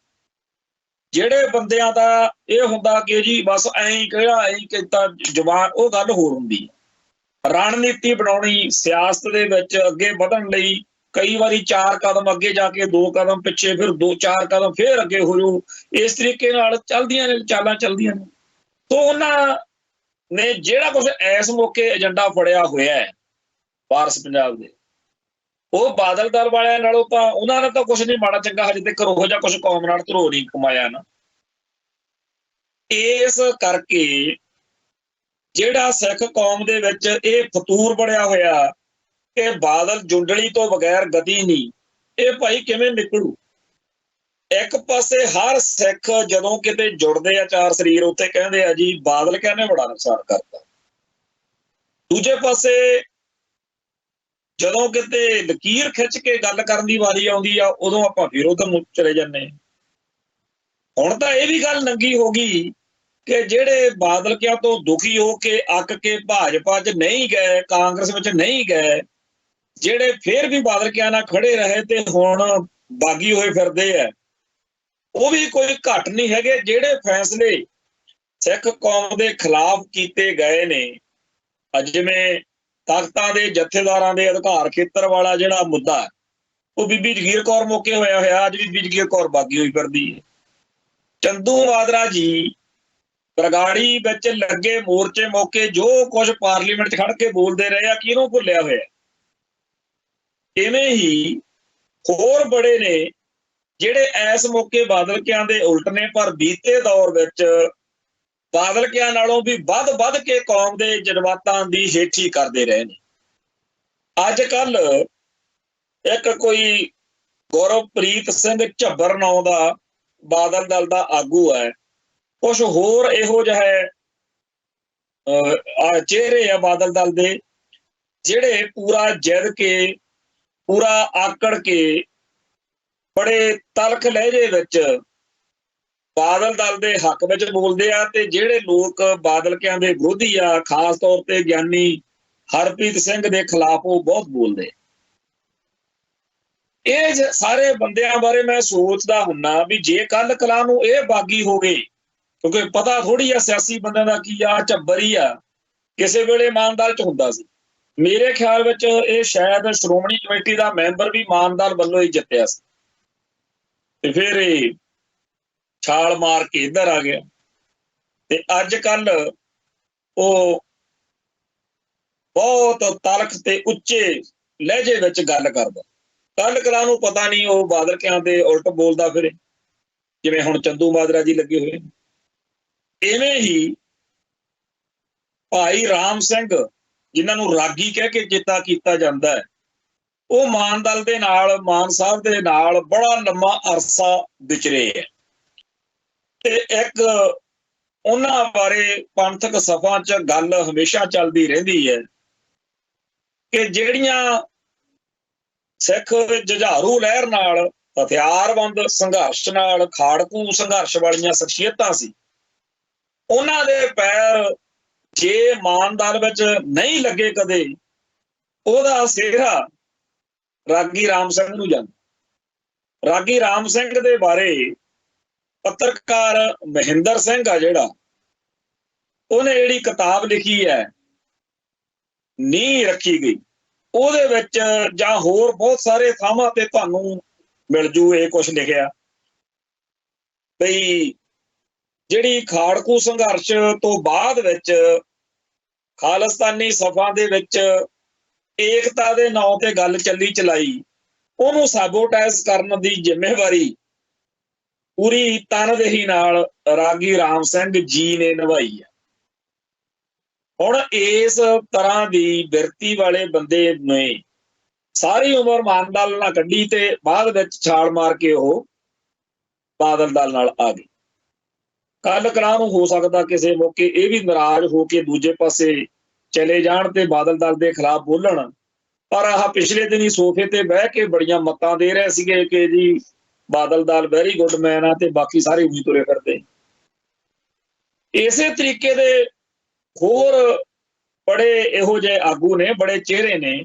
ਜਿਹੜੇ ਬੰਦਿਆਂ ਦਾ ਇਹ ਹੁੰਦਾ ਕਿ ਜੀ ਬਸ ਐਂ ਕਿਹਾ ਐਂ ਕੀਤਾ ਜਵਾਨ, ਉਹ ਗੱਲ ਹੋਰ ਹੁੰਦੀ ਹੈ। ਰਣਨੀਤੀ ਬਣਾਉਣੀ ਸਿਆਸਤ ਦੇ ਵਿੱਚ ਅੱਗੇ ਵਧਣ ਲਈ ਕਈ ਵਾਰੀ 4 ਕਦਮ ਅੱਗੇ ਜਾ ਕੇ 2 ਕਦਮ ਪਿੱਛੇ, ਫਿਰ 2-4 ਕਦਮ ਫਿਰ ਅੱਗੇ ਹੋ ਜਾਓ, ਇਸ ਤਰੀਕੇ ਨਾਲ ਚੱਲਦੀਆਂ ਨੇ ਚਾਲਾਂ, ਚੱਲਦੀਆਂ ਨੇ। ਤੋਂ ਉਹਨਾਂ ਨੇ ਜਿਹੜਾ ਕੁਝ ਇਸ ਮੌਕੇ ਏਜੰਡਾ ਫੜਿਆ ਹੋਇਆ ਹੈ ਵਾਰਸ ਪੰਜਾਬ ਦੇ, ਉਹ ਬਾਦਲ ਦਲ ਵਾਲਿਆਂ ਨਾਲੋਂ ਤਾਂ ਉਹਨਾਂ ਨੇ ਤਾਂ ਕੁਛ ਨਹੀਂ ਮਾੜਾ ਚੰਗਾ ਹਜੇ ਤੱਕ ਉਹੋ ਜਿਹਾ ਕੁਛ ਕੌਮ ਨਾਲ ਧਰੋ ਨਹੀਂ ਕਮਾਇਆ ਨਾ। ਇਸ ਕਰਕੇ ਜਿਹੜਾ ਸਿੱਖ ਕੌਮ ਦੇ ਵਿੱਚ ਇਹ ਫਤੂਰ ਬਣਿਆ ਹੋਇਆ ਕਿ ਬਾਦਲ ਜੁੰਡਲੀ ਤੋਂ ਬਗੈਰ ਗਤੀ ਨਹੀਂ, ਇਹ ਭਾਈ ਕਿਵੇਂ ਨਿਕਲੂ? ਇੱਕ ਪਾਸੇ ਹਰ ਸਿੱਖ ਜਦੋਂ ਕਿਤੇ ਜੁੜਦੇ ਆ ਚਾਰ ਸਰੀਰ, ਉੱਥੇ ਕਹਿੰਦੇ ਆ ਜੀ ਬਾਦਲ ਕਹਿੰਦੇ ਬੜਾ ਨੁਕਸਾਨ ਕਰਤਾ। ਦੂਜੇ ਪਾਸੇ ਜਦੋਂ ਕਿਤੇ ਲਕੀਰ ਖਿੱਚ ਕੇ ਗੱਲ ਕਰਨ ਦੀ ਵਾਰੀ ਆਉਂਦੀ ਆ, ਉਦੋਂ ਆਪਾਂ ਫਿਰ ਉਧਰ ਨੂੰ ਚਲੇ ਜਾਂਦੇ। ਹੁਣ ਤਾਂ ਇਹ ਵੀ ਗੱਲ ਨੰਗੀ ਹੋ ਗਈ ਕਿ ਜਿਹੜੇ ਬਾਦਲ ਕਿਆਂ ਤੋਂ ਦੁਖੀ ਹੋ ਕੇ ਅੱਕ ਕੇ ਭਾਜਪਾ 'ਚ ਨਹੀਂ ਗਏ, ਕਾਂਗਰਸ ਵਿੱਚ ਨਹੀਂ ਗਏ, ਜਿਹੜੇ ਫਿਰ ਵੀ ਬਾਦਲ ਕਿਆਂ ਨਾਲ ਖੜੇ ਰਹੇ ਤੇ ਹੁਣ ਬਾਗੀ ਹੋਏ ਫਿਰਦੇ ਆ, ਉਹ ਵੀ ਕੋਈ ਘੱਟ ਨਹੀਂ ਹੈਗੇ। ਜਿਹੜੇ ਫੈਸਲੇ ਸਿੱਖ ਕੌਮ ਦੇ ਖਿਲਾਫ ਕੀਤੇ ਗਏ ਨੇ, ਜਿਵੇਂ ਤਖਤਾਂ ਦੇ ਜਥੇਦਾਰਾਂ ਦੇ ਅਧਿਕਾਰ ਖੇਤਰ ਵਾਲਾ ਜਿਹੜਾ ਮੁੱਦਾ, ਉਹ ਬੀਬੀ ਜਗੀਰ ਕੌਰ ਮੌਕੇ ਹੋਇਆ, ਅੱਜ ਵੀ ਬੀਬੀ ਜਗੀਰ ਕੌਰ ਬਾਗੀ ਹੋਈ ਫਿਰਦੀ ਹੈ। ਚੰਦੂ ਮਾਜਰਾ ਜੀ ਬਰਗਾੜੀ ਵਿੱਚ ਲੱਗੇ ਮੋਰਚੇ ਮੌਕੇ ਜੋ ਕੁਝ ਪਾਰਲੀਮੈਂਟ 'ਚ ਖੜ ਕੇ ਬੋਲਦੇ ਰਹੇ ਆ, ਕਿਹਨੂੰ ਭੁੱਲਿਆ ਹੋਇਆ? ਇਵੇਂ ਹੀ ਹੋਰ ਬੜੇ ਨੇ ਜਿਹੜੇ ਇਸ ਮੌਕੇ ਬਾਦਲ ਕਿਆਂ ਦੇ ਉਲਟ ਨੇ, ਪਰ ਬੀਤੇ ਦੌਰ ਵਿੱਚ ਬਾਦਲ ਕਿਆਂ ਨਾਲੋਂ ਵੀ ਵੱਧ ਕੇ ਕੌਮ ਦੇ ਜਜ਼ਬਾਤਾਂ ਦੀ ਹੇਠੀ ਕਰਦੇ ਰਹੇ ਨੇ। ਅੱਜ ਕੱਲ ਇੱਕ ਕੋਈ ਗੁਰਪ੍ਰੀਤ ਸਿੰਘ ਝੱਬਰ ਨਾਂ ਦਾ ਬਾਦਲ ਦਲ ਦਾ ਆਗੂ ਹੈ, ਕੁਛ ਹੋਰ ਇਹੋ ਜਿਹੇ ਚਿਹਰੇ ਆ ਬਾਦਲ ਦਲ ਦੇ ਜਿਹੜੇ ਪੂਰਾ ਜਿੱਦ ਕੇ, ਪੂਰਾ ਆਕੜ ਕੇ, ਬੜੇ ਤਲਖ ਲਹਿਜੇ ਵਿੱਚ ਬਾਦਲ ਦਲ ਦੇ ਹੱਕ ਵਿੱਚ ਬੋਲਦੇ ਆ। ਤੇ ਜਿਹੜੇ ਲੋਕ ਬਾਦਲ ਕਿਆਂ ਦੇ ਵਿਰੋਧੀ ਆ, ਖਾਸ ਤੌਰ ਤੇ ਗਿਆਨੀ ਹਰਪ੍ਰੀਤ ਸਿੰਘ ਦੇ ਖਿਲਾਫ, ਉਹ ਬਹੁਤ ਬੋਲਦੇ। ਇਹ ਸਾਰੇ ਬੰਦਿਆਂ ਬਾਰੇ ਮੈਂ ਸੋਚਦਾ ਹੁੰਨਾ ਵੀ ਜੇ ਕੱਲ ਕਲਾ ਨੂੰ ਇਹ ਬਾਗੀ ਹੋ ਗਏ, ਕਿਉਂਕਿ ਪਤਾ ਥੋੜੀ ਆ ਸਿਆਸੀ ਬੰਦਿਆਂ ਦਾ ਕੀ ਆ, ਝੱਬਰ ਹੀ ਆ, ਕਿਸੇ ਵੇਲੇ ਮਾਨਦਲ 'ਚ ਹੁੰਦਾ ਸੀ। ਮੇਰੇ ਖਿਆਲ ਵਿੱਚ ਇਹ ਸ਼ਾਇਦ ਸ਼੍ਰੋਮਣੀ ਕਮੇਟੀ ਦਾ ਮੈਂਬਰ ਵੀ ਮਾਨਦਲ ਵੱਲੋਂ ਹੀ ਜਿੱਤਿਆ ਸੀ, ਤੇ ਫਿਰ ਇਹ ਛਾਲ ਮਾਰ ਕੇ ਇੱਧਰ ਆ ਗਿਆ। ਤੇ ਅੱਜ ਕੱਲ ਉਹ ਬਹੁਤ ਤਲਖ ਤੇ ਉੱਚੇ ਲਹਿਜੇ ਵਿੱਚ ਗੱਲ ਕਰਦਾ। ਕੱਲ ਕਲਾ ਨੂੰ ਪਤਾ ਨਹੀਂ ਉਹ ਬਾਦਲ ਕਿਆਂ ਦੇ ਉਲਟ ਬੋਲਦਾ ਫਿਰੇ, ਜਿਵੇਂ ਹੁਣ ਚੰਦੂ ਮਾਜਰਾ ਜੀ ਲੱਗੇ ਹੋਏ। ਇਵੇਂ ਹੀ ਭਾਈ ਰਾਮ ਸਿੰਘ, ਜਿਨ੍ਹਾਂ ਨੂੰ ਰਾਗੀ ਕਹਿ ਕੇ ਚੇਤਾ ਕੀਤਾ ਜਾਂਦਾ ਹੈ, ਉਹ ਮਾਨ ਦਲ ਦੇ ਨਾਲ, ਮਾਨ ਸਾਹਿਬ ਦੇ ਨਾਲ ਬੜਾ ਲੰਮਾ ਅਰਸਾ ਵਿਚਰੇ ਹੈ। ਤੇ ਇੱਕ ਉਹਨਾਂ ਬਾਰੇ ਪੰਥਕ ਸਭਾ 'ਚ ਗੱਲ ਹਮੇਸ਼ਾ ਚੱਲਦੀ ਰਹਿੰਦੀ ਹੈ ਕਿ ਜਿਹੜੀਆਂ ਸਿੱਖ ਜੁਝਾਰੂ ਲਹਿਰ ਨਾਲ, ਹਥਿਆਰਬੰਦ ਸੰਘਰਸ਼ ਨਾਲ, ਖਾੜਕੂ ਸੰਘਰਸ਼ ਵਾਲੀਆਂ ਸ਼ਖਸੀਅਤਾਂ ਸੀ, ਉਹਨਾਂ ਦੇ ਪੈਰ ਜੇ ਮਾਨ ਦਲ ਵਿੱਚ ਨਹੀਂ ਲੱਗੇ ਕਦੇ, ਉਹਦਾ ਸਿਹਰਾ ਰਾਗੀ ਰਾਮ ਸਿੰਘ ਨੂੰ ਜਾਂਦਾ। ਰਾਗੀ ਰਾਮ ਸਿੰਘ ਦੇ ਬਾਰੇ ਪੱਤਰਕਾਰ ਮਹਿੰਦਰ ਸਿੰਘ ਆ ਜਿਹੜਾ, ਉਹਨੇ ਜਿਹੜੀ ਕਿਤਾਬ ਲਿਖੀ ਹੈ ਨੀਂਹ ਰੱਖੀ ਗਈ, ਉਹਦੇ ਵਿੱਚ ਜਾਂ ਹੋਰ ਬਹੁਤ ਸਾਰੇ ਥਾਵਾਂ ਤੇ ਤੁਹਾਨੂੰ ਮਿਲ ਜੂ ਇਹ ਕੁਛ ਲਿਖਿਆ ਬਈ ਜਿਹੜੀ ਖਾੜਕੂ ਸੰਘਰਸ਼ ਤੋਂ ਬਾਅਦ ਵਿੱਚ ਖਾਲਿਸਤਾਨੀ ਸਫਾ ਦੇ ਵਿੱਚ ਏਕਤਾ ਦੇ ਨਾਂ ਤੇ ਗੱਲ ਚੱਲੀ ਚਲਾਈ, ਉਹਨੂੰ ਸੈਬੋਟੇਜ ਕਰਨ ਦੀ ਜ਼ਿੰਮੇਵਾਰੀ ਪੂਰੀ ਤਨਦੇਹੀ ਨਾਲ ਰਾਗੀ ਰਾਮ ਸਿੰਘ ਜੀ ਨੇ ਨਿਭਾਈ ਹੈ। ਹੁਣ ਇਸ ਤਰ੍ਹਾਂ ਦੀ ਬਿਰਤੀ ਵਾਲੇ ਬੰਦੇ ਨੇ ਸਾਰੀ ਉਮਰ ਮਾਨ ਦਲ ਨਾਲ ਕੱਢੀ ਤੇ ਬਾਅਦ ਵਿੱਚ ਛਾਲ ਮਾਰ ਕੇ ਉਹ ਬਾਦਲ ਦਲ ਨਾਲ ਆ ਗਏ। ਕੱਲ ਕਲਾਂ ਨੂੰ ਹੋ ਸਕਦਾ ਕਿਸੇ ਮੌਕੇ ਇਹ ਵੀ ਨਾਰਾਜ਼ ਹੋ ਕੇ ਦੂਜੇ ਪਾਸੇ ਚਲੇ ਜਾਣ ਤੇ ਬਾਦਲ ਦਲ ਦੇ ਖਿਲਾਫ ਬੋਲਣ, ਪਰ ਆਹ ਪਿਛਲੇ ਦਿਨੀ ਸੋਫੇ ਤੇ ਬਹਿ ਕੇ ਬੜੀਆਂ ਮੱਤਾਂ ਦੇ ਰਹੇ ਸੀਗੇ ਕਿ ਜੀ Badal Dal very good man ਆ ਤੇ ਬਾਕੀ ਸਾਰੇ ਉਹੀ ਤੁਰੇ ਫਿਰਦੇ। ਇਸੇ ਤਰੀਕੇ ਦੇ ਹੋਰ ਬੜੇ ਇਹੋ ਜਿਹੇ ਆਗੂ ਨੇ, ਬੜੇ ਚਿਹਰੇ ਨੇ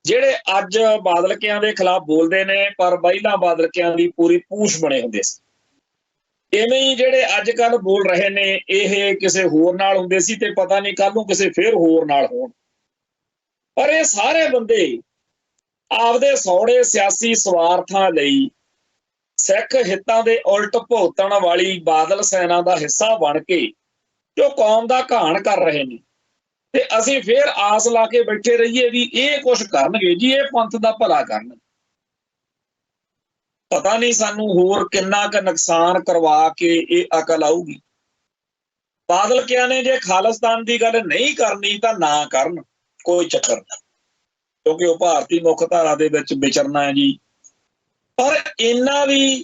ਜਿਹੜੇ ਅੱਜ ਬਾਦਲਕਿਆਂ ਦੇ ਖਿਲਾਫ ਬੋਲਦੇ ਨੇ, ਪਰ ਪਹਿਲਾਂ ਬਾਦਲਕਿਆਂ ਦੀ ਪੂਰੀ ਪੂਛ ਬਣੇ ਹੁੰਦੇ ਸੀ। ਇਵੇਂ ਹੀ ਜਿਹੜੇ ਅੱਜ ਕੱਲ ਬੋਲ ਰਹੇ ਨੇ ਇਹ ਕਿਸੇ ਹੋਰ ਨਾਲ ਹੁੰਦੇ ਸੀ ਤੇ ਪਤਾ ਨਹੀਂ ਕੱਲ ਨੂੰ ਕਿਸੇ ਫਿਰ ਹੋਰ ਨਾਲ ਹੋਣ। ਪਰ ਇਹ ਸਾਰੇ ਬੰਦੇ ਆਪਦੇ ਸੌੜੇ ਸਿਆਸੀ ਸਵਾਰਥਾਂ ਲਈ ਸਿੱਖ ਹਿੱਤਾਂ ਦੇ ਉਲਟ ਭੁਗਤਣ ਵਾਲੀ ਬਾਦਲ ਸੈਨਾ ਦਾ ਹਿੱਸਾ ਬਣ ਕੇ ਜੋ ਕੌਮ ਦਾ ਘਾਣ ਕਰ ਰਹੇ ਨੇ, ਤੇ ਅਸੀਂ ਫਿਰ ਆਸ ਲਾ ਕੇ ਬੈਠੇ ਰਹੀਏ ਵੀ ਇਹ ਕੁਛ ਕਰਨਗੇ ਜੀ, ਇਹ ਪੰਥ ਦਾ ਭਲਾ ਕਰਨ। ਪਤਾ ਨਹੀਂ ਸਾਨੂੰ ਹੋਰ ਕਿੰਨਾ ਕੁ ਨੁਕਸਾਨ ਕਰਵਾ ਕੇ ਇਹ ਅਕਲ ਆਊਗੀ। ਬਾਦਲ ਕਿਹਾ ਨੇ ਜੇ ਖਾਲਿਸਤਾਨ ਦੀ ਗੱਲ ਨਹੀਂ ਕਰਨੀ ਤਾਂ ਨਾ ਕਰਨ, ਕੋਈ ਚੱਕਰ ਨਹੀਂ, ਕਿਉਂਕਿ ਉਹ ਭਾਰਤੀ ਮੁੱਖ ਧਾਰਾ ਦੇ ਵਿੱਚ ਵਿਚਰਨਾ ਹੈ ਜੀ। ਪਰ ਇੰਨਾ ਵੀ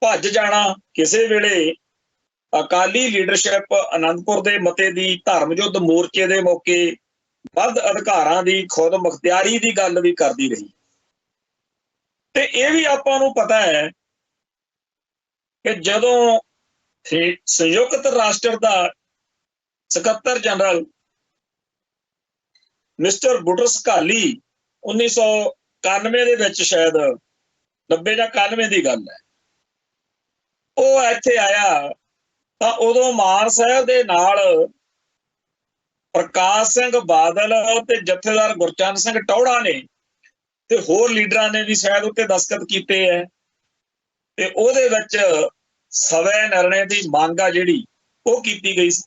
ਭੱਜ ਜਾਣਾ ਕਿਸੇ ਵੇਲੇ ਅਕਾਲੀ ਲੀਡਰਸ਼ਿਪ ਅਨੰਦਪੁਰ ਦੇ ਮਤੇ ਦੀ ਧਰਮ ਯੁੱਧ ਮੋਰਚੇ ਦੇ ਮੌਕੇ ਵੱਧ ਅਧਿਕਾਰਾਂ ਦੀ ਖੁਦ ਮੁਖਤਿਆਰੀ ਦੀ ਗੱਲ ਵੀ ਕਰਦੀ ਰਹੀ। ਤੇ ਇਹ ਵੀ ਆਪਾਂ ਨੂੰ ਪਤਾ ਹੈ ਕਿ ਜਦੋਂ ਸੰਯੁਕਤ ਰਾਸ਼ਟਰ ਦਾ ਸਕੱਤਰ ਜਨਰਲ ਮਿਸਟਰ ਬੁਟਰਸ ਘਾਲੀ 1991 ਦੇ ਵਿੱਚ, ਸ਼ਾਇਦ 90 ਜਾਂ 91 ਦੀ ਗੱਲ ਹੈ, ਉਹ ਇੱਥੇ ਆਇਆ ਤਾਂ ਉਦੋਂ ਮਾਨ ਸਾਹਿਬ ਦੇ ਨਾਲ ਪ੍ਰਕਾਸ਼ ਸਿੰਘ ਬਾਦਲ ਤੇ ਜਥੇਦਾਰ ਗੁਰਚਰਨ ਸਿੰਘ ਟੌਹੜਾ ਨੇ ਤੇ ਹੋਰ ਲੀਡਰਾਂ ਨੇ ਵੀ ਸ਼ਾਇਦ ਉੱਤੇ ਦਸਤਖਤ ਕੀਤੇ ਹੈ। ਤੇ ਉਹਦੇ ਵਿੱਚ ਸਵੈ ਨਿਰਣੇ ਦੀ ਮੰਗ ਆ ਜਿਹੜੀ ਉਹ ਕੀਤੀ ਗਈ ਸੀ।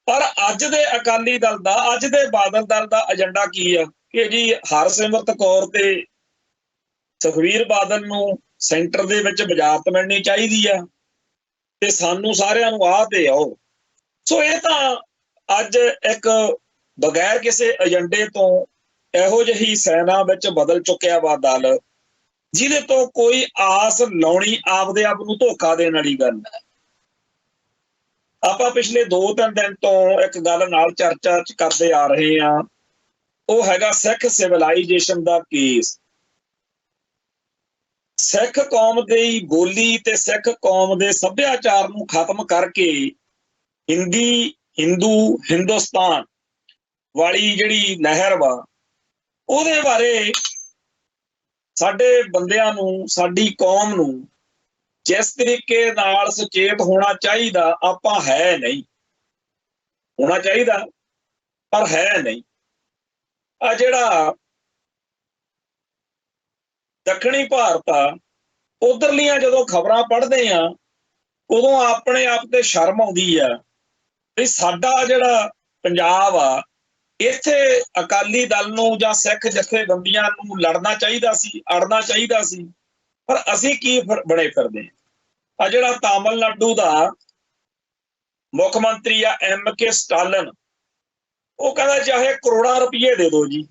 ਪਰ ਅੱਜ ਦੇ ਅਕਾਲੀ ਦਲ ਦਾ, ਅੱਜ ਦੇ ਬਾਦਲ ਦਲ ਦਾ ਏਜੰਡਾ ਕੀ ਆ ਕਿ ਜੀ ਹਰਸਿਮਰਤ ਕੌਰ ਤੇ ਸੁਖਬੀਰ ਬਾਦਲ ਨੂੰ ਸੈਂਟਰ ਦੇ ਵਿੱਚ ਵਜ਼ਾਰਤ ਮਿਲਣੀ ਚਾਹੀਦੀ ਆ ਤੇ ਸਾਨੂੰ ਸਾਰਿਆਂ ਨੂੰ ਆਹ ਤੇ ਆਓ। ਸੋ ਇਹ ਤਾਂ ਅੱਜ ਇੱਕ ਬਗੈਰ ਕਿਸੇ ਏਜੰਡੇ ਤੋਂ ਇਹੋ ਜਿਹੀ ਸੈਨਾ ਵਿੱਚ ਬਦਲ ਚੁੱਕਿਆ ਵਾ ਦਲ, ਜਿਹਦੇ ਤੋਂ ਕੋਈ ਆਸ ਲਾਉਣੀ ਆਪਦੇ ਆਪ ਨੂੰ ਧੋਖਾ ਦੇਣ ਵਾਲੀ ਗੱਲ ਹੈ। ਆਪਾਂ ਪਿਛਲੇ 2-3 ਦਿਨ ਤੋਂ ਇੱਕ ਗੱਲ ਨਾਲ ਚਰਚਾ ਕਰਦੇ ਆ ਰਹੇ ਹਾਂ, ਉਹ ਹੈਗਾ ਸਿੱਖ ਸਿਵਲਾਈਜੇਸ਼ਨ ਦਾ ਕੇਸ। ਸਿੱਖ ਕੌਮ ਦੀ ਬੋਲੀ ਤੇ ਸਿੱਖ ਕੌਮ ਦੇ ਸੱਭਿਆਚਾਰ ਨੂੰ ਖਤਮ ਕਰਕੇ ਹਿੰਦੂ ਹਿੰਦੁਸਤਾਨ ਵਾਲੀ ਜਿਹੜੀ ਲਹਿਰ ਵਾ, ਉਹਦੇ ਬਾਰੇ ਸਾਡੇ ਬੰਦਿਆਂ ਨੂੰ, ਸਾਡੀ ਕੌਮ ਨੂੰ ਜਿਸ ਤਰੀਕੇ ਨਾਲ ਸੁਚੇਤ ਹੋਣਾ ਚਾਹੀਦਾ, ਆਪਾਂ ਹੈ ਨਹੀਂ। ਹੋਣਾ ਚਾਹੀਦਾ ਪਰ ਹੈ ਨਹੀਂ। ਆ ਜਿਹੜਾ ਦੱਖਣੀ ਭਾਰਤ ਆ, ਉਧਰਲੀਆਂ ਜਦੋਂ ਖਬਰਾਂ ਪੜ੍ਹਦੇ ਆ ਉਦੋਂ ਆਪਣੇ ਆਪ ਤੇ ਸ਼ਰਮ ਆਉਂਦੀ ਆ ਵੀ ਸਾਡਾ ਜਿਹੜਾ ਪੰਜਾਬ ਆ, ਇੱਥੇ ਅਕਾਲੀ ਦਲ ਨੂੰ ਜਾਂ ਸਿੱਖ ਜਥੇਬੰਦੀਆਂ ਨੂੰ ਲੜਨਾ ਚਾਹੀਦਾ ਸੀ, ਅੜਨਾ ਚਾਹੀਦਾ ਸੀ, ਪਰ ਅਸੀਂ ਕੀ ਬਣੇ ਫਿਰਦੇ ਆ। ਜਿਹੜਾ ਤਾਮਿਲਨਾਡੂ ਦਾ ਮੁੱਖ ਮੰਤਰੀ ਆ MK ਸਟਾਲਨ, ਉਹ ਕਹਿੰਦਾ ਚਾਹੇ ਕਰੋੜਾਂ ਰੁਪਏ ਦੇ ਦਿਓ ਜੀ,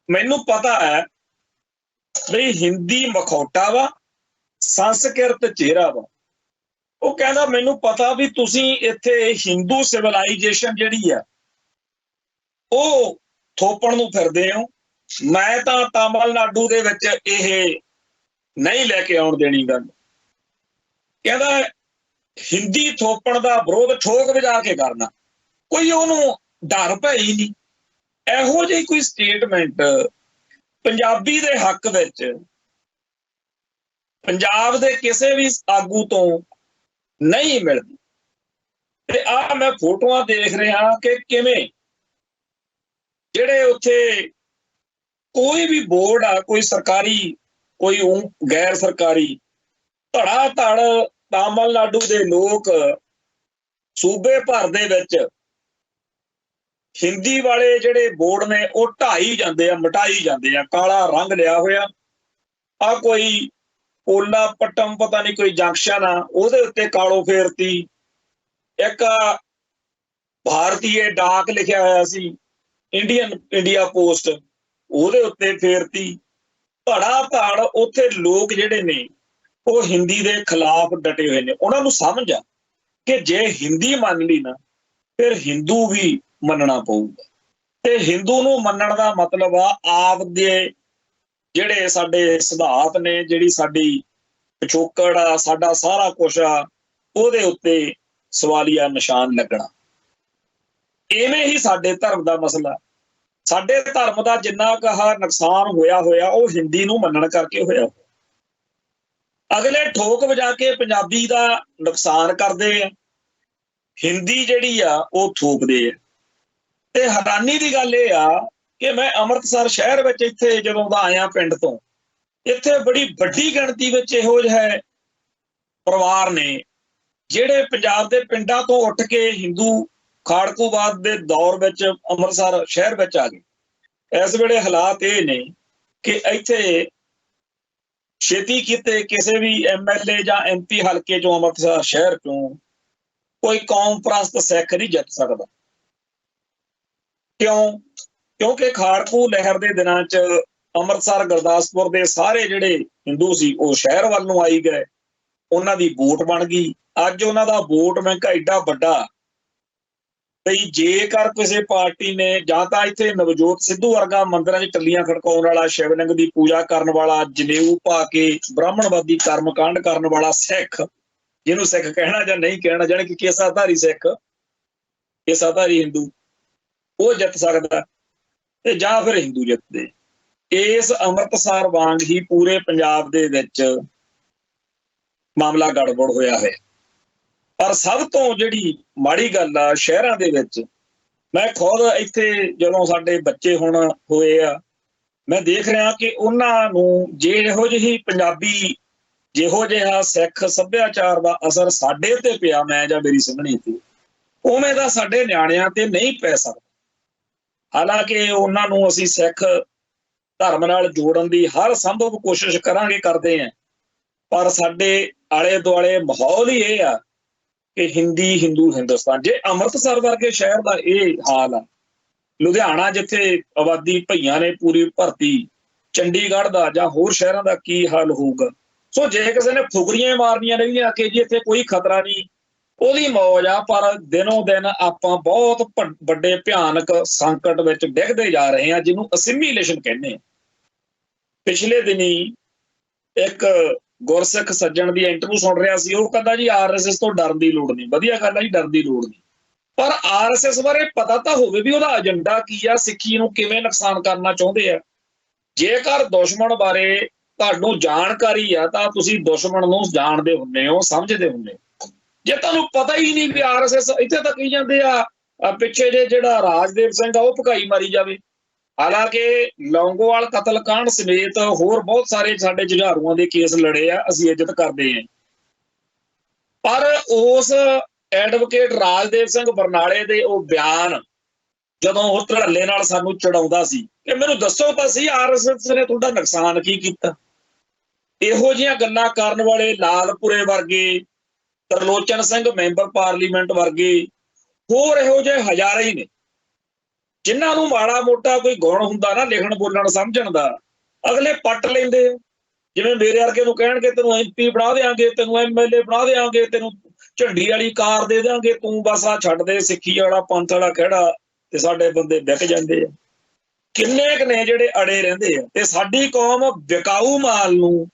ਮੈਨੂੰ ਪਤਾ ਹੈ ਬਈ ਹਿੰਦੀ ਮਖੌਟਾ ਵਾ, ਸੰਸਕ੍ਰਿਤ ਚਿਹਰਾ ਵਾ। ਉਹ ਕਹਿੰਦਾ ਮੈਨੂੰ ਪਤਾ ਵੀ ਤੁਸੀਂ ਇੱਥੇ ਹਿੰਦੂ ਸਿਵਲਾਈਜੇਸ਼ਨ ਜਿਹੜੀ ਆ ਉਹ ਥੋਪਣ ਨੂੰ ਫਿਰਦੇ ਹੋ, ਮੈਂ ਤਾਂ ਤਾਮਿਲਨਾਡੂ ਦੇ ਵਿੱਚ ਇਹ ਨਹੀਂ ਲੈ ਕੇ ਆਉਣ ਦੇਣੀ ਗੱਲ। ਕਹਿੰਦਾ ਹਿੰਦੀ ਥੋਪਣ ਦਾ ਵਿਰੋਧ ਠੋਕ ਵਜਾ ਕੇ ਕਰਨਾ, ਕੋਈ ਉਹਨੂੰ ਡਰ ਭੈ ਹੀ ਨਹੀਂ। ਇਹੋ ਜਿਹੀ ਕੋਈ ਸਟੇਟਮੈਂਟ ਪੰਜਾਬੀ ਦੇ ਹੱਕ ਵਿੱਚ ਪੰਜਾਬ ਦੇ ਕਿਸੇ ਵੀ ਆਗੂ ਤੋਂ ਨਹੀਂ ਮਿਲਦੀ। ਤੇ ਆਹ ਮੈਂ ਫੋਟੋਆਂ ਦੇਖ ਰਿਹਾ ਕਿ ਕਿਵੇਂ ਜਿਹੜੇ ਉੱਥੇ ਕੋਈ ਵੀ ਬੋਰਡ ਆ, ਕੋਈ ਸਰਕਾਰੀ ਕੋਈ ਗੈਰ ਸਰਕਾਰੀ, ਧੜਾ ਧੜ ਤਾਮਿਲਨਾਡੂ ਦੇ ਲੋਕ ਸੂਬੇ ਭਰ ਦੇ ਵਿੱਚ ਹਿੰਦੀ ਵਾਲੇ ਜਿਹੜੇ ਬੋਰਡ ਨੇ ਉਹ ਢਾਈ ਜਾਂਦੇ ਆ, ਮਿਟਾਈ ਜਾਂਦੇ ਆ। ਕਾਲਾ ਰੰਗ ਲਿਆ ਹੋਇਆ ਆ, ਕੋਈ ਪੋਲਾ ਪੱਟਮ ਪਤਾ ਨਹੀਂ ਕੋਈ ਜੰਕਸ਼ਨ ਆ, ਉਹਦੇ ਉੱਤੇ ਕਾਲੋ ਫੇਰਤੀ, ਇੱਕ ਭਾਰਤੀਏ ਡਾਕ ਲਿਖਿਆ ਹੋਇਆ ਸੀ, ਇੰਡੀਆ ਪੋਸਟ, ਉਹਦੇ ਉੱਤੇ ਫੇਰਤੀ। ਧੜਾ ਧੜ ਉੱਥੇ ਲੋਕ ਜਿਹੜੇ ਨੇ ਉਹ ਹਿੰਦੀ ਦੇ ਖਿਲਾਫ ਡਟੇ ਹੋਏ ਨੇ। ਉਹਨਾਂ ਨੂੰ ਸਮਝ ਆ ਕਿ ਜੇ ਹਿੰਦੀ ਮੰਨ ਲਈ ਨਾ ਫਿਰ ਹਿੰਦੂ ਵੀ ਮੰਨਣਾ ਪਊਗਾ, ਤੇ ਹਿੰਦੂ ਨੂੰ ਮੰਨਣ ਦਾ ਮਤਲਬ ਆ ਆਪ ਦੇ ਜਿਹੜੇ ਸਾਡੇ ਸਿਧਾਂਤ ਨੇ, ਜਿਹੜੀ ਸਾਡੀ ਪਿਛੋਕੜ ਆ, ਸਾਡਾ ਸਾਰਾ ਕੁਛ ਆ, ਉਹਦੇ ਉੱਤੇ ਸਵਾਲੀਆ ਨਿਸ਼ਾਨ ਲੱਗਣਾ। ਇਵੇਂ ਹੀ ਸਾਡੇ ਧਰਮ ਦਾ ਮਸਲਾ, ਸਾਡੇ ਧਰਮ ਦਾ ਜਿੰਨਾ ਕੁ ਨੁਕਸਾਨ ਹੋਇਆ ਉਹ ਹਿੰਦੀ ਨੂੰ ਮੰਨਣ ਕਰਕੇ ਹੋਇਆ। ਅਗਲੇ ਠੋਕ ਵਜਾ ਕੇ ਪੰਜਾਬੀ ਦਾ ਨੁਕਸਾਨ ਕਰਦੇ ਆ, ਹਿੰਦੀ ਜਿਹੜੀ ਆ ਉਹ ਥੋਪਦੇ ਆ। ਤੇ ਹੈਰਾਨੀ ਦੀ ਗੱਲ ਇਹ ਆ ਕਿ ਮੈਂ ਅੰਮ੍ਰਿਤਸਰ ਸ਼ਹਿਰ ਵਿੱਚ ਇੱਥੇ ਜਦੋਂ ਦਾ ਆਇਆ ਪਿੰਡ ਤੋਂ, ਇੱਥੇ ਬੜੀ ਵੱਡੀ ਗਿਣਤੀ ਵਿੱਚ ਇਹੋ ਜਿਹੇ ਪਰਿਵਾਰ ਨੇ ਜਿਹੜੇ ਪੰਜਾਬ ਦੇ ਪਿੰਡਾਂ ਤੋਂ ਉੱਠ ਕੇ ਹਿੰਦੂ ਖਾੜਕੂਵਾਦ ਦੇ ਦੌਰ ਵਿੱਚ ਅੰਮ੍ਰਿਤਸਰ ਸ਼ਹਿਰ ਵਿੱਚ ਆ ਗਏ। ਇਸ ਵੇਲੇ ਹਾਲਾਤ ਇਹ ਨੇ ਕਿ ਇੱਥੇ ਛੇਤੀ ਕਿਤੇ ਕਿਸੇ ਵੀ MLA ਜਾਂ MP ਹਲਕੇ ਚੋਂ ਅੰਮ੍ਰਿਤਸਰ ਸ਼ਹਿਰ ਚੋਂ ਕੋਈ ਕੌਮ ਪ੍ਰਸਤ ਸਿੱਖ ਨਹੀਂ ਜਿੱਤ ਸਕਦਾ। ਕਿਉਂ? ਕਿਉਂਕਿ ਖਾੜਕੂ ਲਹਿਰ ਦੇ ਦਿਨਾਂ 'ਚ ਅੰਮ੍ਰਿਤਸਰ ਗੁਰਦਾਸਪੁਰ ਦੇ ਸਾਰੇ ਜਿਹੜੇ ਹਿੰਦੂ ਸੀ ਉਹ ਸ਼ਹਿਰ ਵੱਲ ਨੂੰ ਆਈ ਗਏ, ਉਹਨਾਂ ਦੀ ਵੋਟ ਬਣ ਗਈ। ਅੱਜ ਉਹਨਾਂ ਦਾ ਵੋਟ ਬੈਂਕ ਐਡਾ ਵੱਡਾ ਬਈ ਜੇਕਰ ਕਿਸੇ ਪਾਰਟੀ ਨੇ ਜਾਂ ਤਾਂ ਇੱਥੇ ਨਵਜੋਤ ਸਿੱਧੂ ਵਰਗਾ ਮੰਦਿਰਾਂ 'ਚ ਟੱਲੀਆਂ ਖੜਕਾਉਣ ਵਾਲਾ, ਸ਼ਿਵਲਿੰਗ ਦੀ ਪੂਜਾ ਕਰਨ ਵਾਲਾ, ਜਨੇਊ ਪਾ ਕੇ ਬ੍ਰਾਹਮਣਵਾਦੀ ਕਰਮਕਾਂਡ ਕਰਨ ਵਾਲਾ ਸਿੱਖ, ਜਿਹਨੂੰ ਸਿੱਖ ਕਹਿਣਾ ਜਾਂ ਨਹੀਂ ਕਹਿਣਾ, ਜਾਣੀ ਕਿ ਕੇਸਾਧਾਰੀ ਸਿੱਖ, ਕੇਸਾਧਾਰੀ ਹਿੰਦੂ, ਉਹ ਜਿੱਤ ਸਕਦਾ, ਤੇ ਜਾਂ ਫਿਰ ਹਿੰਦੂ ਜਿੱਤਦੇ। ਇਸ ਅੰਮ੍ਰਿਤਸਰ ਵਾਂਗ ਹੀ ਪੂਰੇ ਪੰਜਾਬ ਦੇ ਵਿੱਚ ਮਾਮਲਾ ਗੜਬੜ ਹੋਇਆ ਹੈ। ਪਰ ਸਭ ਤੋਂ ਜਿਹੜੀ ਮਾੜੀ ਗੱਲ ਆ ਸ਼ਹਿਰਾਂ ਦੇ ਵਿੱਚ, ਮੈਂ ਖੁਦ ਇੱਥੇ ਜਦੋਂ ਸਾਡੇ ਬੱਚੇ ਹੁਣ ਹੋਏ ਆ, ਮੈਂ ਦੇਖ ਰਿਹਾ ਕਿ ਉਹਨਾਂ ਨੂੰ ਜੇ ਇਹੋ ਜਿਹੀ ਪੰਜਾਬੀ, ਜਿਹੋ ਜਿਹਾ ਸਿੱਖ ਸੱਭਿਆਚਾਰ ਦਾ ਅਸਰ ਸਾਡੇ ਤੇ ਪਿਆ, ਮੈਂ ਜਾਂ ਮੇਰੀ ਸੰਘਣੀ ਤੇ, ਉਵੇਂ ਦਾ ਸਾਡੇ ਨਿਆਣਿਆਂ ਤੇ ਨਹੀਂ ਪੈ ਸਕਦਾ। ਹਾਲਾਂਕਿ ਉਹਨਾਂ ਨੂੰ ਅਸੀਂ ਸਿੱਖ ਧਰਮ ਨਾਲ ਜੋੜਨ ਦੀ ਹਰ ਸੰਭਵ ਕੋਸ਼ਿਸ਼ ਕਰਾਂਗੇ, ਕਰਦੇ ਹਾਂ, ਪਰ ਸਾਡੇ ਆਲੇ ਦੁਆਲੇ ਮਾਹੌਲ ਹੀ ਇਹ ਆ ਕਿ ਹਿੰਦੂ ਹਿੰਦੁਸਤਾਨ। ਜੇ ਅੰਮ੍ਰਿਤਸਰ ਵਰਗੇ ਸ਼ਹਿਰ ਦਾ ਇਹ ਹਾਲ ਆ, ਲੁਧਿਆਣਾ ਜਿੱਥੇ ਆਬਾਦੀ ਭਈਆਂ ਨੇ ਪੂਰੀ ਭਰਤੀ, ਚੰਡੀਗੜ੍ਹ ਦਾ ਜਾਂ ਹੋਰ ਸ਼ਹਿਰਾਂ ਦਾ ਕੀ ਹਾਲ ਹੋਊਗਾ। ਸੋ ਜੇ ਕਿਸੇ ਨੇ ਫੁਕਰੀਆਂ ਮਾਰਨੀਆਂ ਰਹੀਆਂ ਕਿ ਜੀ ਇੱਥੇ ਕੋਈ ਖਤਰਾ ਨਹੀਂ, ਉਹਦੀ ਮੌਜ ਆ। ਪਰ ਦਿਨੋਂ ਦਿਨ ਆਪਾਂ ਬਹੁਤ ਵੱਡੇ ਭਿਆਨਕ ਸੰਕਟ ਵਿੱਚ ਡਿੱਗਦੇ ਜਾ ਰਹੇ ਹਾਂ, ਜਿਹਨੂੰ ਅਸਿਮੀਲੇਸ਼ਨ ਕਹਿੰਦੇ ਆ। ਪਿਛਲੇ ਦਿਨੀ ਇੱਕ ਗੁਰਸਿੱਖ ਸੱਜਣ ਦੀ ਇੰਟਰਵਿਊ ਸੁਣ ਰਿਹਾ ਸੀ, ਉਹ ਕਹਿੰਦਾ ਜੀ RSS ਤੋਂ ਡਰਨ ਦੀ ਲੋੜ ਨਹੀਂ। ਵਧੀਆ ਗੱਲ ਹੈ ਜੀ, ਡਰਨ ਦੀ ਲੋੜ ਨਹੀਂ, ਪਰ RSS ਬਾਰੇ ਪਤਾ ਤਾਂ ਹੋਵੇ ਵੀ ਉਹਦਾ ਏਜੰਡਾ ਕੀ ਆ, ਸਿੱਖੀ ਨੂੰ ਕਿਵੇਂ ਨੁਕਸਾਨ ਕਰਨਾ ਚਾਹੁੰਦੇ ਆ। ਜੇਕਰ ਦੁਸ਼ਮਣ ਬਾਰੇ ਤੁਹਾਨੂੰ ਜਾਣਕਾਰੀ ਆ ਤਾਂ ਤੁਸੀਂ ਦੁਸ਼ਮਣ ਨੂੰ ਜਾਣਦੇ ਹੁੰਦੇ ਹੋ, ਸਮਝਦੇ ਹੁੰਦੇ ਹੋ। ਜੇ ਤੁਹਾਨੂੰ ਪਤਾ ਹੀ ਨਹੀਂ ਵੀ RSS, ਇੱਥੇ ਤਾਂ ਕਹੀ ਜਾਂਦੇ ਆ ਪਿੱਛੇ ਜਿਹੜਾ ਰਾਜਦੇਵ ਸਿੰਘ ਆ ਉਹ ਭਕਾਈ ਮਾਰੀ ਜਾਵੇ। ਹਾਲਾਂਕਿ ਲੌਂਗੋਵਾਲ ਕਤਲਕਾਂਡ ਸਮੇਤ ਹੋਰ ਬਹੁਤ ਸਾਰੇ ਸਾਡੇ ਜੁਝਾਰੂਆਂ ਦੇ ਕੇਸ ਲੜੇ ਆ, ਅਸੀਂ ਇੱਜ਼ਤ ਕਰਦੇ ਹਾਂ। ਪਰ ਉਸ ਐਡਵੋਕੇਟ ਰਾਜਦੇਵ ਸਿੰਘ ਬਰਨਾਲੇ ਦੇ ਉਹ ਬਿਆਨ ਜਦੋਂ ਉਹ ਧੜੱਲੇ ਨਾਲ ਸਾਨੂੰ ਚੜਾਉਂਦਾ ਸੀ ਕਿ ਮੈਨੂੰ ਦੱਸੋ ਤਾਂ ਸਹੀ RSS ਨੇ ਤੁਹਾਡਾ ਨੁਕਸਾਨ ਕੀ ਕੀਤਾ। ਇਹੋ ਜਿਹੀਆਂ ਗੱਲਾਂ ਕਰਨ ਵਾਲੇ ਲਾਲਪੁਰੇ ਵਰਗੇ ਤਰਲੋਚਨ ਸਿੰਘ ਮੈਂਬਰ ਪਾਰਲੀਮੈਂਟ ਵਰਗੇ ਹੋਰ ਇਹੋ ਜਿਹੇ ਹਜ਼ਾਰਾਂ ਹੀ ਨੇ ਜਿਨ੍ਹਾਂ ਨੂੰ ਮਾੜਾ ਮੋਟਾ ਕੋਈ ਗੁਣ ਹੁੰਦਾ ਨਾ ਲਿਖਣ ਬੋਲਣ ਸਮਝਣ ਦਾ, ਅਗਲੇ ਪੱਟ ਲੈਂਦੇ ਆ। ਜਿਵੇਂ ਮੇਰੇ ਵਰਗੇ ਨੂੰ ਕਹਿਣਗੇ ਤੈਨੂੰ MP ਬਣਾ ਦੇਾਂਗੇ, ਤੈਨੂੰ MLA ਬਣਾ ਦੇਾਂਗੇ, ਤੈਨੂੰ ਝੰਡੀ ਵਾਲੀ ਕਾਰ ਦੇ ਦਿਆਂਗੇ, ਤੂੰ ਬਸ ਆ ਛੱਡ ਦੇ ਸਿੱਖੀ ਵਾਲਾ ਪੰਥ ਵਾਲਾ ਖਹਿੜਾ, ਤੇ ਸਾਡੇ ਬੰਦੇ ਵਿਕ ਜਾਂਦੇ ਆ। ਕਿੰਨੇ ਕੁ ਨੇ ਜਿਹੜੇ ਅੜੇ ਰਹਿੰਦੇ ਆ। ਤੇ ਸਾਡੀ ਕੌਮ ਵਿਕਾਊ ਮਾਲ ਨੂੰ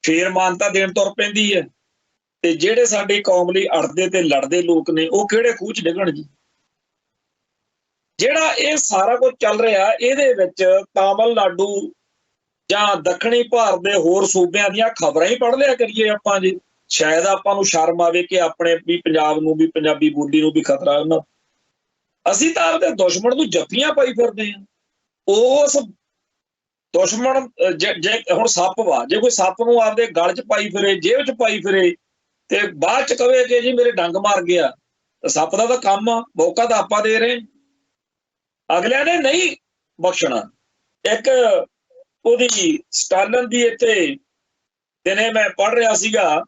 ਫੇਰ ਮਾਨਤਾ ਦੇਣ ਤੁਰ ਪੈਂਦੀ ਹੈ, ਤੇ ਜਿਹੜੇ ਸਾਡੀ ਕੌਮ ਲਈ ਅੜਦੇ ਤੇ ਲੜਦੇ ਲੋਕ ਨੇ ਉਹ ਕਿਹੜੇ ਖੂਹ ਚ ਡਿੱਗਣ ਜੀ। ਜਿਹੜਾ ਇਹ ਸਾਰਾ ਕੁਝ ਚੱਲ ਰਿਹਾ ਇਹਦੇ ਵਿੱਚ ਤਾਮਿਲਨਾਡੂ ਜਾਂ ਦੱਖਣੀ ਭਾਰਤ ਦੇ ਹੋਰ ਸੂਬਿਆਂ ਦੀਆਂ ਖਬਰਾਂ ਹੀ ਪੜ੍ਹ ਲਿਆ ਕਰੀਏ ਆਪਾਂ ਜੀ। ਸ਼ਾਇਦ ਆਪਾਂ ਨੂੰ ਸ਼ਰਮ ਆਵੇ ਕਿ ਆਪਣੇ ਵੀ ਪੰਜਾਬ ਨੂੰ ਵੀ ਪੰਜਾਬੀ ਬੋਲੀ ਨੂੰ ਵੀ ਖਤਰਾ ਉਹਨਾਂ। ਅਸੀਂ ਤਾਂ ਆਪਦੇ ਦੁਸ਼ਮਣ ਨੂੰ ਜੱਫੀਆਂ ਪਾਈ ਫਿਰਦੇ ਹਾਂ। ਉਸ ਦੁਸ਼ਮਣ ਜੇ ਹੁਣ ਸੱਪ ਵਾ, ਜੇ ਕੋਈ ਸੱਪ ਨੂੰ ਆਪਦੇ ਗਲ ਚ ਪਾਈ ਫਿਰੇ, ਜੇਬ ਚ ਪਾਈ ਫਿਰੇ, ਤੇ ਬਾਅਦ ਚ ਕਵੇ ਕਿ ਜੀ ਮੇਰੇ ਡੰਗ ਮਾਰ ਗਿਆ, ਤਾਂ ਸੱਪ ਦਾ ਤਾਂ ਕੰਮ ਆ, ਮੌਕਾ ਤਾਂ ਆਪਾਂ ਦੇ ਰਹੇ। ਅਗਲਿਆਂ ਨੇ ਨਹੀਂ ਬਖਸ਼ਣਾ। ਇੱਕ ਉਹਦੀ ਸਟਾਲਨ ਦੀ ਇੱਥੇ ਦਿਨੇ ਮੈਂ ਪੜ੍ਹ ਰਿਹਾ ਸੀਗਾ